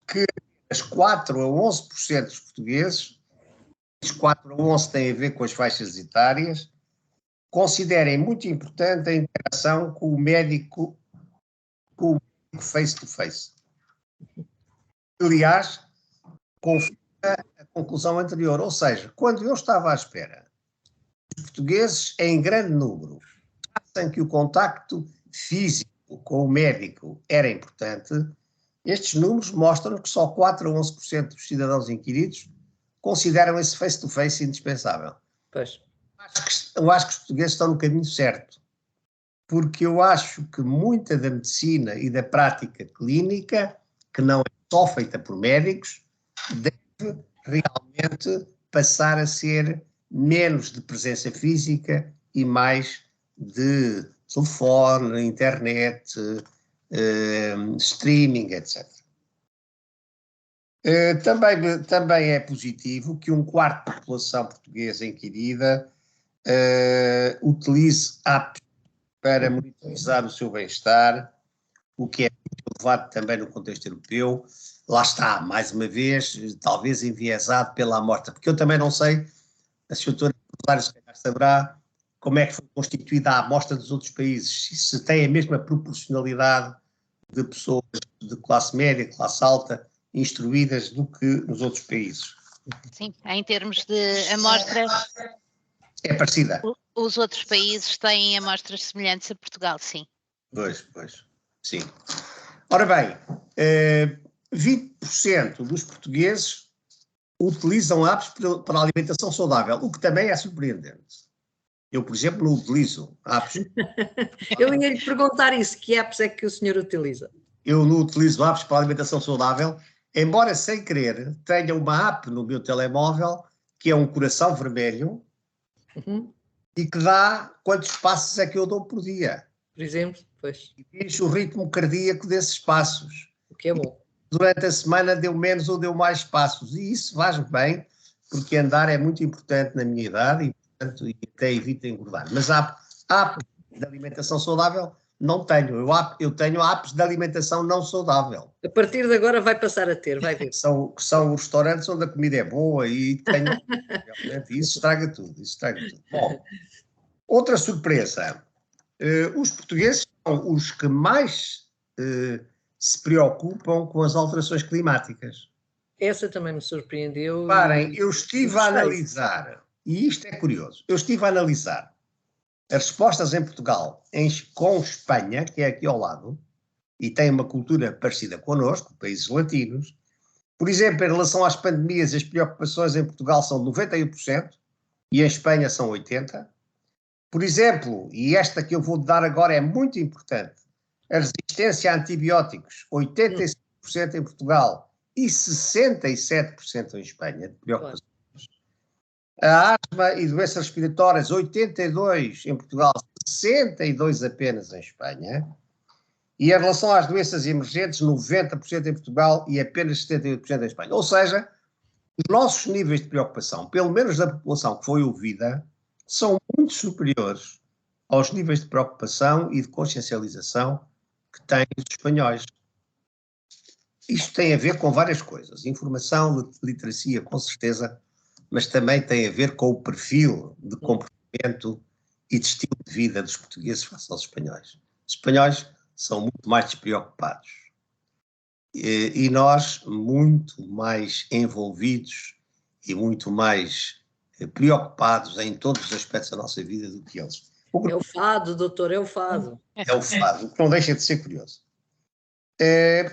que as 4 a 11% dos portugueses, os 4 a 11 têm a ver com as faixas etárias, considerem muito importante a interação com o médico face to face. Aliás, confirma a conclusão anterior, ou seja, quando eu estava à espera, os portugueses em grande número acham que o contacto físico com o médico era importante, estes números mostram que só 4 a 11% dos cidadãos inquiridos consideram esse face to face indispensável. Pois. Eu acho que os portugueses estão no caminho certo, porque eu acho que muita da medicina e da prática clínica, que não é só feita por médicos, deve realmente passar a ser menos de presença física e mais de telefone, internet, streaming, etc. Também é positivo que 1/4 da população portuguesa inquirida utilize apps para monitorizar o seu bem-estar, o que é muito elevado também no contexto europeu. Lá está, mais uma vez, talvez enviesado pela amostra, porque eu também não sei, a senhora se calhar saberá, como é que foi constituída a amostra dos outros países, se tem a mesma proporcionalidade de pessoas de classe média, classe alta, instruídas do que nos outros países. Sim, em termos de amostras, é parecida. Os outros países têm amostras semelhantes a Portugal, sim. Pois, sim. Ora bem, 20% dos portugueses utilizam apps para a alimentação saudável, o que também é surpreendente. Eu, por exemplo, não utilizo apps. Eu ia lhe perguntar isso, que apps é que o senhor utiliza? Eu não utilizo apps para a alimentação saudável, embora sem querer tenha uma app no meu telemóvel que é um coração vermelho e que dá quantos passos é que eu dou por dia. Por exemplo, pois. E diz o ritmo cardíaco desses passos. O que é bom. Durante a semana deu menos ou deu mais passos. E isso faz bem, porque andar é muito importante na minha idade e, portanto, até evito engordar. Mas a app de alimentação saudável não tenho. Eu tenho apps de alimentação não saudável. A partir de agora vai passar a ter, vai ver. São restaurantes onde a comida é boa e tenho... isso estraga tudo. Bom, outra surpresa. Os portugueses são os que mais se preocupam com as alterações climáticas. Essa também me surpreendeu. Reparem, eu estive a analisar, e isto é curioso, eu estive a analisar as respostas em Portugal com Espanha, que é aqui ao lado, e tem uma cultura parecida connosco, países latinos. Por exemplo, em relação às pandemias, as preocupações em Portugal são 91% e em Espanha são 80%. Por exemplo, e esta que eu vou dar agora é muito importante, a resistência a antibióticos, 85% em Portugal e 67% em Espanha, de preocupações. A asma e doenças respiratórias, 82% em Portugal, 62% apenas em Espanha. E em relação às doenças emergentes, 90% em Portugal e apenas 78% em Espanha. Ou seja, os nossos níveis de preocupação, pelo menos da população que foi ouvida, são muito superiores aos níveis de preocupação e de consciencialização que têm os espanhóis. Isto tem a ver com várias coisas. Informação, literacia, com certeza, mas também tem a ver com o perfil de comportamento e de estilo de vida dos portugueses face aos espanhóis. Os espanhóis são muito mais despreocupados. E nós muito mais envolvidos e muito mais preocupados em todos os aspectos da nossa vida do que eles. É o fado, doutor, é o fado. É o fado, que não deixa de ser curioso.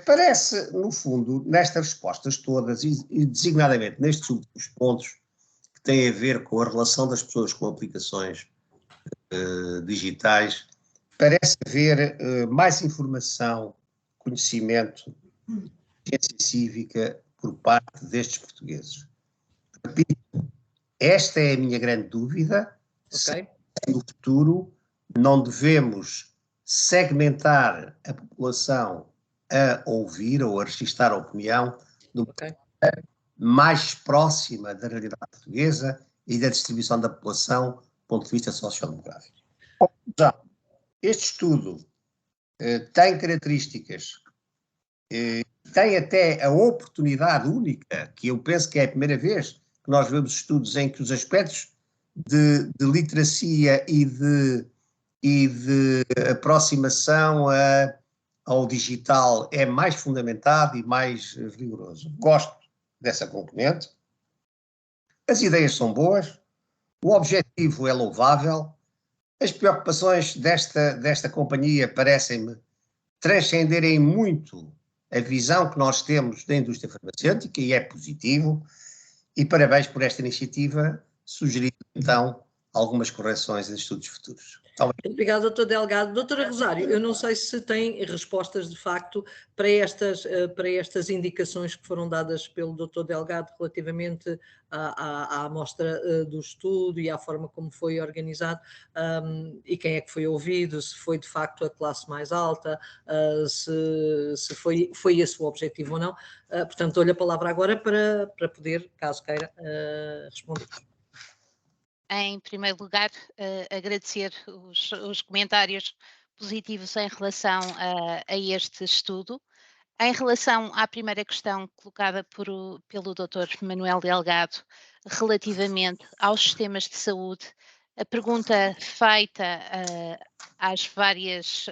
Parece, no fundo, nestas respostas todas, e designadamente nestes últimos pontos, que têm a ver com a relação das pessoas com aplicações digitais, parece haver mais informação, conhecimento, ciência cívica por parte destes portugueses. Repito, esta é a minha grande dúvida. Okay. Se no futuro não devemos segmentar a população a ouvir ou a registrar a opinião de uma maneira mais próxima da realidade portuguesa e da distribuição da população do ponto de vista sociodemográfico. Já, este estudo tem características, tem até a oportunidade única, que eu penso que é a primeira vez que nós vemos estudos em que os aspectos de literacia e de aproximação ao digital é mais fundamentado e mais rigoroso. Gosto dessa componente. As ideias são boas, o objetivo é louvável, as preocupações desta companhia parecem-me transcenderem muito a visão que nós temos da indústria farmacêutica e é positivo, e parabéns por esta iniciativa, sugerindo então algumas correções em estudos futuros. Obrigado, doutor Delgado. Doutora Rosário, eu não sei se tem respostas de facto para estas indicações que foram dadas pelo doutor Delgado relativamente à amostra do estudo e à forma como foi organizado, e quem é que foi ouvido, se foi de facto a classe mais alta, se foi esse o objetivo ou não. Portanto, dou-lhe a palavra agora para poder, caso queira, responder. Em primeiro lugar, agradecer os comentários positivos em relação a este estudo. Em relação à primeira questão colocada pelo Dr. Manuel Delgado, relativamente aos sistemas de saúde A pergunta feita às várias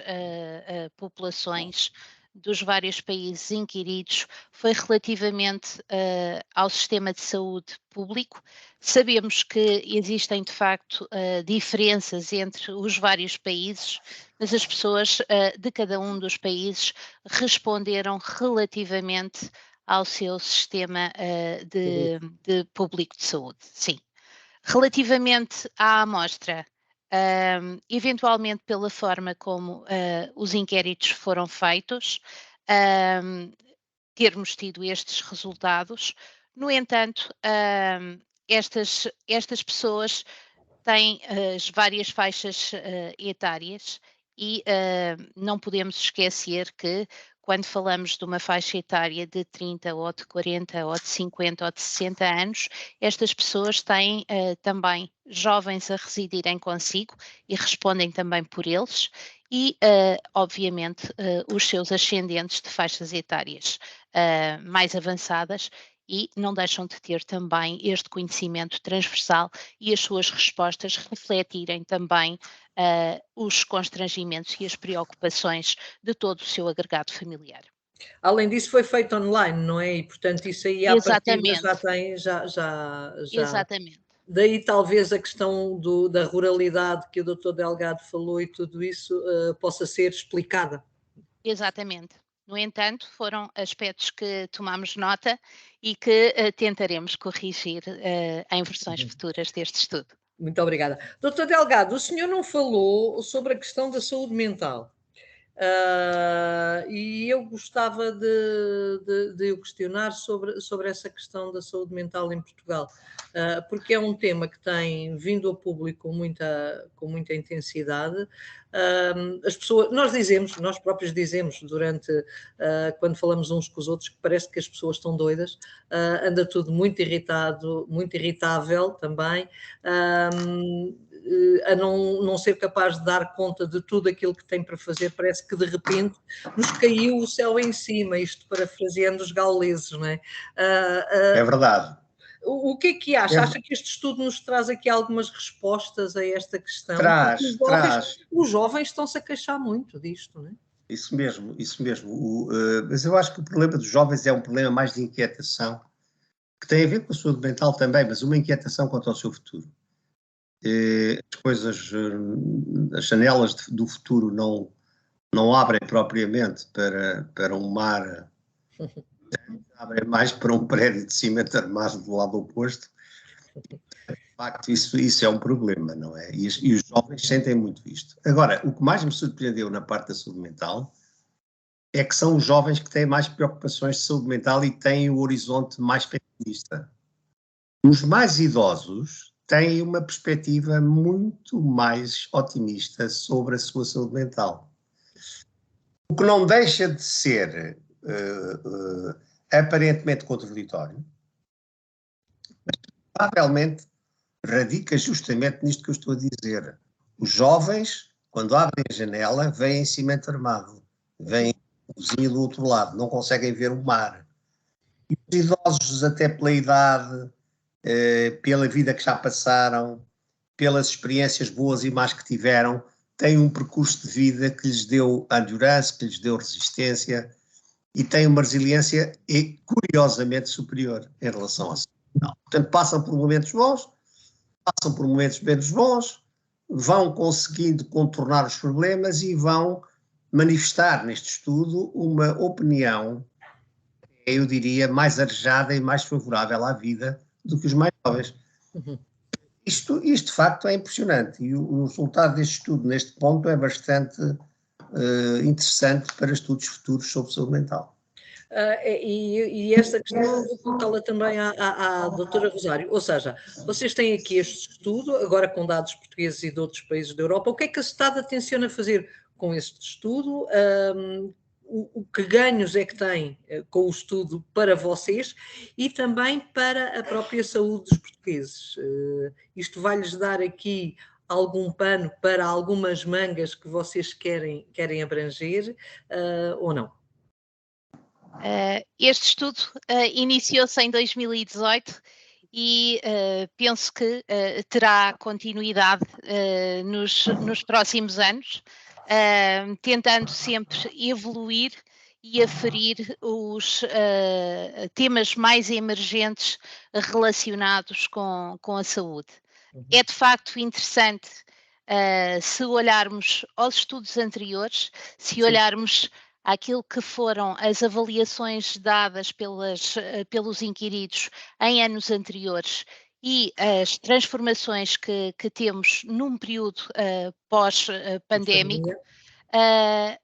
populações dos vários países inquiridos foi relativamente ao sistema de saúde público. Sabemos que existem, de facto, diferenças entre os vários países, mas as pessoas de cada um dos países responderam relativamente ao seu sistema de público de saúde. Sim. Relativamente à amostra, eventualmente pela forma como os inquéritos foram feitos, termos tido estes resultados. No entanto, estas pessoas têm as várias faixas etárias e não podemos esquecer que quando falamos de uma faixa etária de 30 ou de 40 ou de 50 ou de 60 anos, estas pessoas têm também jovens a residirem consigo e respondem também por eles e, obviamente, os seus ascendentes de faixas etárias mais avançadas e não deixam de ter também este conhecimento transversal e as suas respostas refletirem também os constrangimentos e as preocupações de todo o seu agregado familiar. Além disso, foi feito online, não é? E, portanto, isso aí à partida já tem, Exatamente. Daí talvez a questão da ruralidade que o Dr. Delgado falou e tudo isso possa ser explicada. Exatamente. No entanto, foram aspectos que tomamos nota e que tentaremos corrigir em versões futuras deste estudo. Muito obrigada. Dr. Delgado, o senhor não falou sobre a questão da saúde mental. E eu gostava de o questionar sobre essa questão da saúde mental em Portugal, porque é um tema que tem vindo ao público com muita intensidade. As pessoas, nós próprios dizemos quando falamos uns com os outros, que parece que as pessoas estão doidas, anda tudo muito irritado, muito irritável também. A não ser capaz de dar conta de tudo aquilo que tem para fazer, parece que de repente nos caiu o céu em cima, isto parafraseando os gauleses, não é? É verdade. O que é que acha? Acha que este estudo nos traz aqui algumas respostas a esta questão? Traz. Os jovens estão-se a queixar muito disto, não é? Isso mesmo. Mas eu acho que o problema dos jovens é um problema mais de inquietação, que tem a ver com a saúde mental também, mas uma inquietação quanto ao seu futuro. As coisas, as janelas do futuro não abrem propriamente para um mar, abrem mais para um prédio de cimento armado do lado oposto. De facto, isso é um problema, não é? E os jovens sentem muito isto. Agora, o que mais me surpreendeu na parte da saúde mental é que são os jovens que têm mais preocupações de saúde mental e têm o horizonte mais pessimista. Os mais idosos têm uma perspectiva muito mais otimista sobre a sua saúde mental. O que não deixa de ser aparentemente contraditório, mas provavelmente radica justamente nisto que eu estou a dizer. Os jovens, quando abrem a janela, veem cimento armado, veem o vizinho do outro lado, não conseguem ver o mar. E os idosos, até pela idade, pela vida que já passaram, pelas experiências boas e más que tiveram, têm um percurso de vida que lhes deu endurance, que lhes deu resistência e têm uma resiliência curiosamente superior em relação a isso. Portanto, passam por momentos bons, passam por momentos menos bons, vão conseguindo contornar os problemas e vão manifestar neste estudo uma opinião, eu diria, mais arejada e mais favorável à vida do que os mais jovens. Isto de facto é impressionante e o resultado deste estudo neste ponto é bastante interessante para estudos futuros sobre saúde mental. E esta questão vou colocá-la também à doutora Rosário, ou seja, vocês têm aqui este estudo, agora com dados portugueses e de outros países da Europa, o que é que a Estado tenciona fazer com este estudo? Que ganhos é que tem com o estudo para vocês e também para a própria saúde dos portugueses? Isto vai-lhes dar aqui algum pano para algumas mangas que vocês querem abranger ou não? Este estudo iniciou-se em 2018 e penso que terá continuidade nos próximos anos, tentando sempre evoluir e aferir os temas mais emergentes relacionados com a saúde. É de facto interessante se olharmos aos estudos anteriores, se olharmos àquilo que foram as avaliações dadas pelos inquiridos em anos anteriores e as transformações que temos num período pós-pandémico,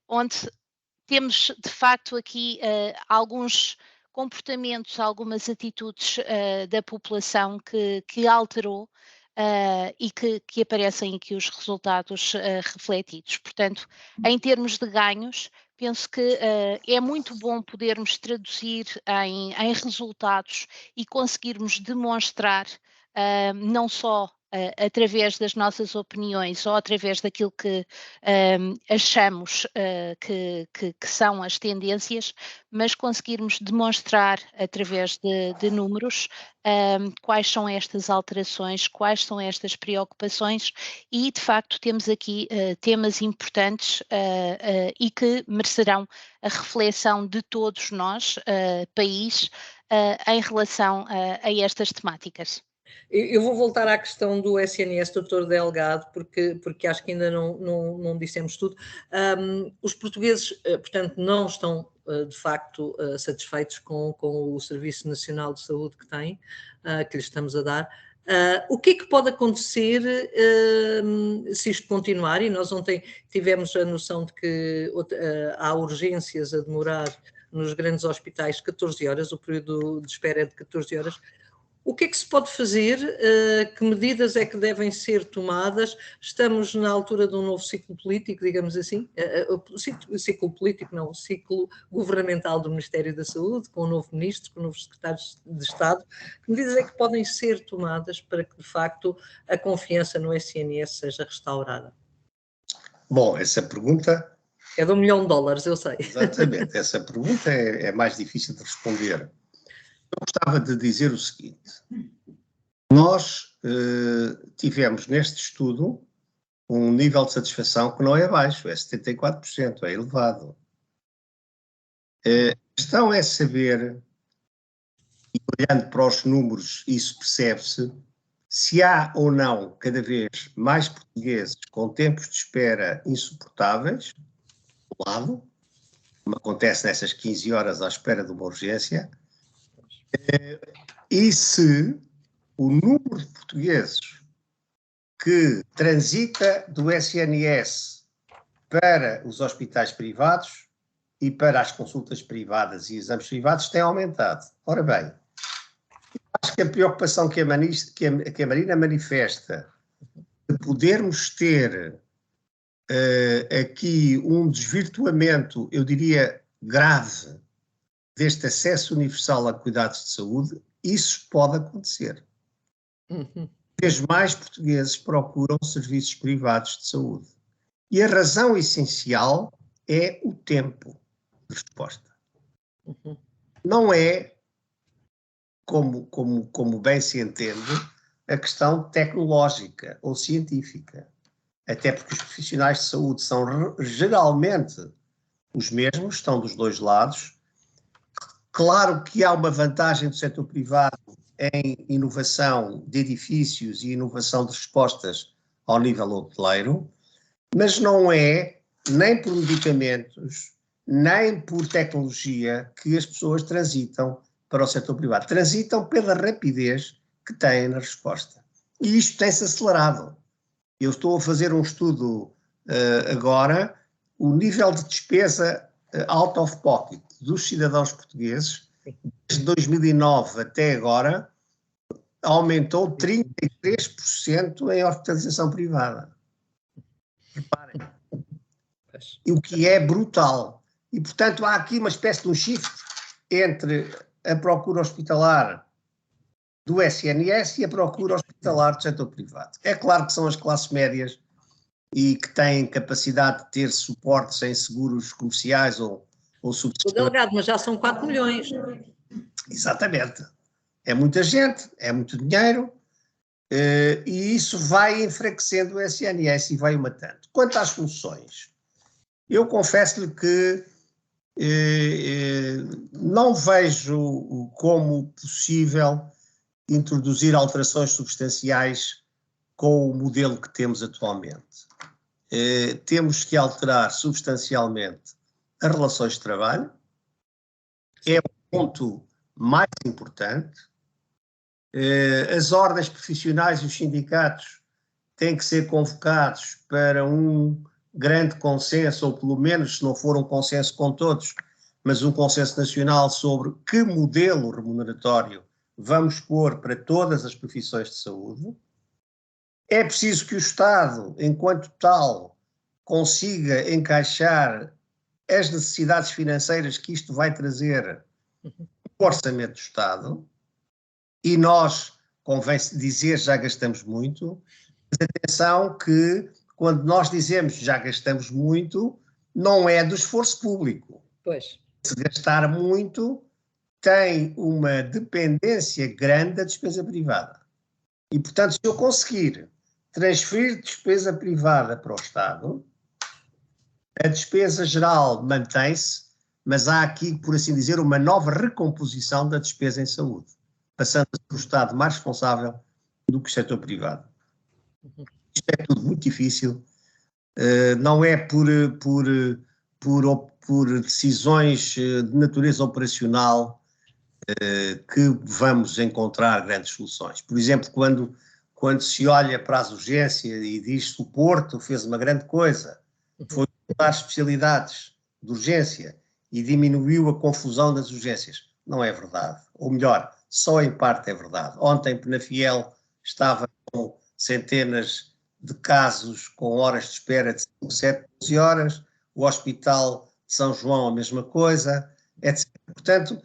onde temos de facto aqui alguns comportamentos, algumas atitudes da população que alterou e que aparecem aqui os resultados refletidos. Portanto, em termos de ganhos, penso que é muito bom podermos traduzir em resultados e conseguirmos demonstrar não só através das nossas opiniões ou através daquilo que achamos que são as tendências, mas conseguirmos demonstrar através de números quais são estas alterações, quais são estas preocupações e, de facto, temos aqui temas importantes e que merecerão a reflexão de todos nós, país, em relação a estas temáticas. Eu vou voltar à questão do SNS, Dr. Delgado, porque acho que ainda não dissemos tudo. Os portugueses, portanto, não estão, de facto, satisfeitos com o Serviço Nacional de Saúde que têm, que lhes estamos a dar. O que é que pode acontecer se isto continuar? E nós ontem tivemos a noção de que há urgências a demorar nos grandes hospitais 14 horas, o período de espera é de 14 horas. O que é que se pode fazer? Que medidas é que devem ser tomadas? Estamos na altura de um novo ciclo político, digamos assim, ciclo político, não, ciclo governamental do Ministério da Saúde, com o novo ministro, com o novo secretário de Estado. Que medidas é que podem ser tomadas para que, de facto, a confiança no SNS seja restaurada? Bom, essa pergunta... É de $1 milhão, eu sei. Exatamente, essa pergunta é mais difícil de responder. Eu gostava de dizer o seguinte: nós tivemos neste estudo um nível de satisfação que não é baixo, é 74%, é elevado. A questão é saber, e olhando para os números, isso percebe-se, se há ou não cada vez mais portugueses com tempos de espera insuportáveis, do lado, como acontece nessas 15 horas à espera de uma urgência, e se o número de portugueses que transita do SNS para os hospitais privados e para as consultas privadas e exames privados tem aumentado. Ora bem, acho que a preocupação que a Marina manifesta de podermos ter aqui um desvirtuamento, eu diria, grave deste acesso universal a cuidados de saúde, isso pode acontecer. Vez mais portugueses procuram serviços privados de saúde. E a razão essencial é o tempo de resposta. Não é, como bem se entende, a questão tecnológica ou científica. Até porque os profissionais de saúde são geralmente os mesmos, estão dos dois lados. Claro que há uma vantagem do setor privado em inovação de edifícios e inovação de respostas ao nível hoteleiro, mas não é nem por medicamentos, nem por tecnologia que as pessoas transitam para o setor privado. Transitam pela rapidez que têm na resposta. E isto tem-se acelerado. Eu estou a fazer um estudo agora, o nível de despesa out of pocket dos cidadãos portugueses, desde 2009 até agora, aumentou 33% em hospitalização privada. Reparem. O que é brutal. E, portanto, há aqui uma espécie de um shift entre a procura hospitalar do SNS e a procura hospitalar do setor privado. É claro que são as classes médias e que têm capacidade de ter suportes em seguros comerciais ou subsistentes. Delgado, mas já são 4 milhões. Exatamente. É muita gente, é muito dinheiro, e isso vai enfraquecendo o SNS e vai o matando. Quanto às soluções, eu confesso-lhe que não vejo como possível introduzir alterações substanciais com o modelo que temos atualmente. Temos que alterar substancialmente as relações de trabalho, é o ponto mais importante. As ordens profissionais e os sindicatos têm que ser convocados para um grande consenso, ou pelo menos, se não for um consenso com todos, mas um consenso nacional sobre que modelo remuneratório vamos pôr para todas as profissões de saúde. É preciso que o Estado, enquanto tal, consiga encaixar as necessidades financeiras que isto vai trazer no orçamento do Estado, e nós, convém dizer, já gastamos muito, mas atenção que quando nós dizemos já gastamos muito, não é do esforço público. Pois. Se gastar muito, tem uma dependência grande da despesa privada. E, portanto, se eu conseguir transferir despesa privada para o Estado, a despesa geral mantém-se, mas há aqui, por assim dizer, uma nova recomposição da despesa em saúde, passando a ser o Estado mais responsável do que o setor privado. Isto é tudo muito difícil, não é por decisões de natureza operacional que vamos encontrar grandes soluções. Por exemplo, quando se olha para as urgências e diz que o Porto fez uma grande coisa, foi mudar especialidades de urgência e diminuiu a confusão das urgências. Não é verdade. Ou melhor, só em parte é verdade. Ontem, Penafiel estava com centenas de casos com horas de espera de 5, 7, 12 horas, o Hospital de São João a mesma coisa, etc. Portanto,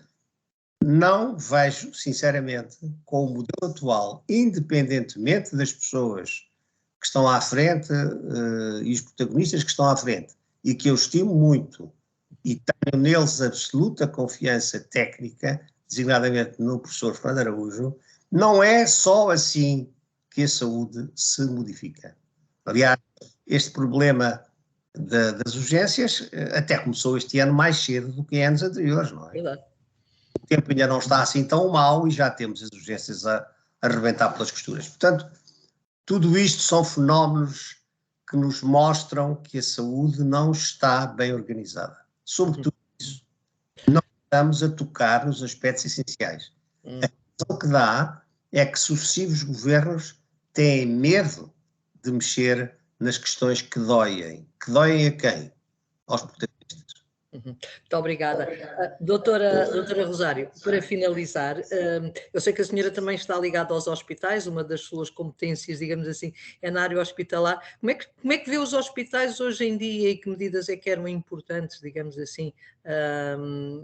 não vejo, sinceramente, com o modelo atual, independentemente das pessoas que estão à frente e os protagonistas que estão à frente, e que eu estimo muito, e tenho neles absoluta confiança técnica, designadamente no professor Fernando Araújo, não é só assim que a saúde se modifica. Aliás, este problema das urgências até começou este ano mais cedo do que em anos anteriores, não é? Verdade. O tempo ainda não está assim tão mau e já temos as urgências a arrebentar pelas costuras. Portanto, tudo isto são fenómenos que nos mostram que a saúde não está bem organizada. Sobretudo isso. Não estamos a tocar nos aspectos essenciais. A razão que dá é que sucessivos governos têm medo de mexer nas questões que doem. Que doem a quem? Aos protagonistas. Muito obrigada. Doutora Rosário, para finalizar, eu sei que a senhora também está ligada aos hospitais, uma das suas competências, digamos assim, é na área hospitalar. Como é que vê os hospitais hoje em dia e que medidas é que eram importantes, digamos assim,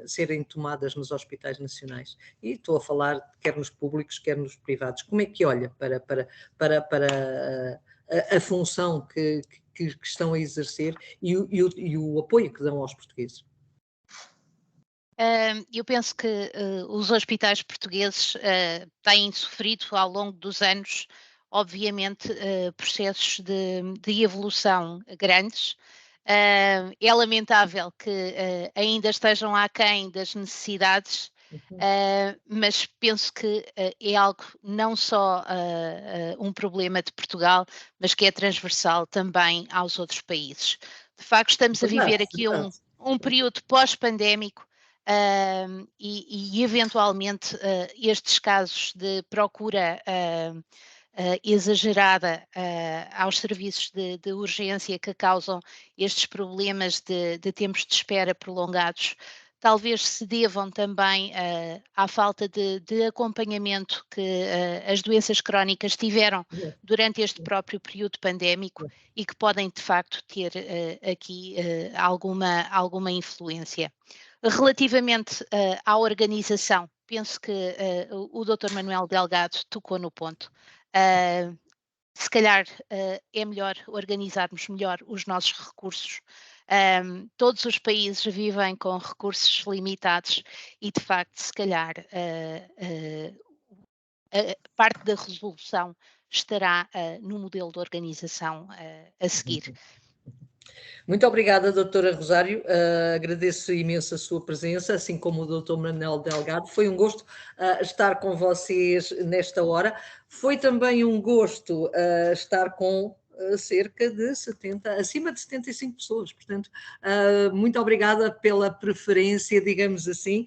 serem tomadas nos hospitais nacionais? E estou a falar quer nos públicos, quer nos privados. Como é que olha para a função que estão a exercer e o apoio que dão aos portugueses? Eu penso que os hospitais portugueses têm sofrido ao longo dos anos, obviamente, processos de evolução grandes. É lamentável que ainda estejam aquém das necessidades, mas penso que é algo não só um problema de Portugal, mas que é transversal também aos outros países. De facto, estamos a viver aqui um período pós-pandémico e eventualmente estes casos de procura exagerada aos serviços de urgência que causam estes problemas de tempos de espera prolongados, talvez se devam também à falta de acompanhamento que as doenças crónicas tiveram durante este próprio período pandémico e que podem, de facto, ter aqui alguma influência. Relativamente à organização, penso que o Dr. Manuel Delgado tocou no ponto. Se calhar é melhor organizarmos melhor os nossos recursos. Todos os países vivem com recursos limitados e, de facto, se calhar parte da resolução estará no modelo de organização a seguir. Muito obrigada, doutora Rosário, agradeço imenso a sua presença, assim como o doutor Manuel Delgado, foi um gosto estar com vocês nesta hora, foi também um gosto estar com cerca de 70, acima de 75 pessoas, portanto, muito obrigada pela preferência, digamos assim,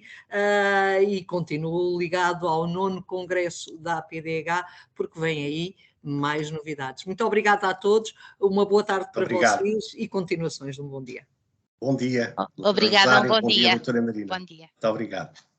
e continuo ligado ao 9º Congresso da APDH, porque vem aí mais novidades. Muito obrigada a todos, uma boa tarde para vocês e continuações de um bom dia. Bom dia. Obrigada, um bom dia. Doutora Marina. Bom dia. Muito obrigado.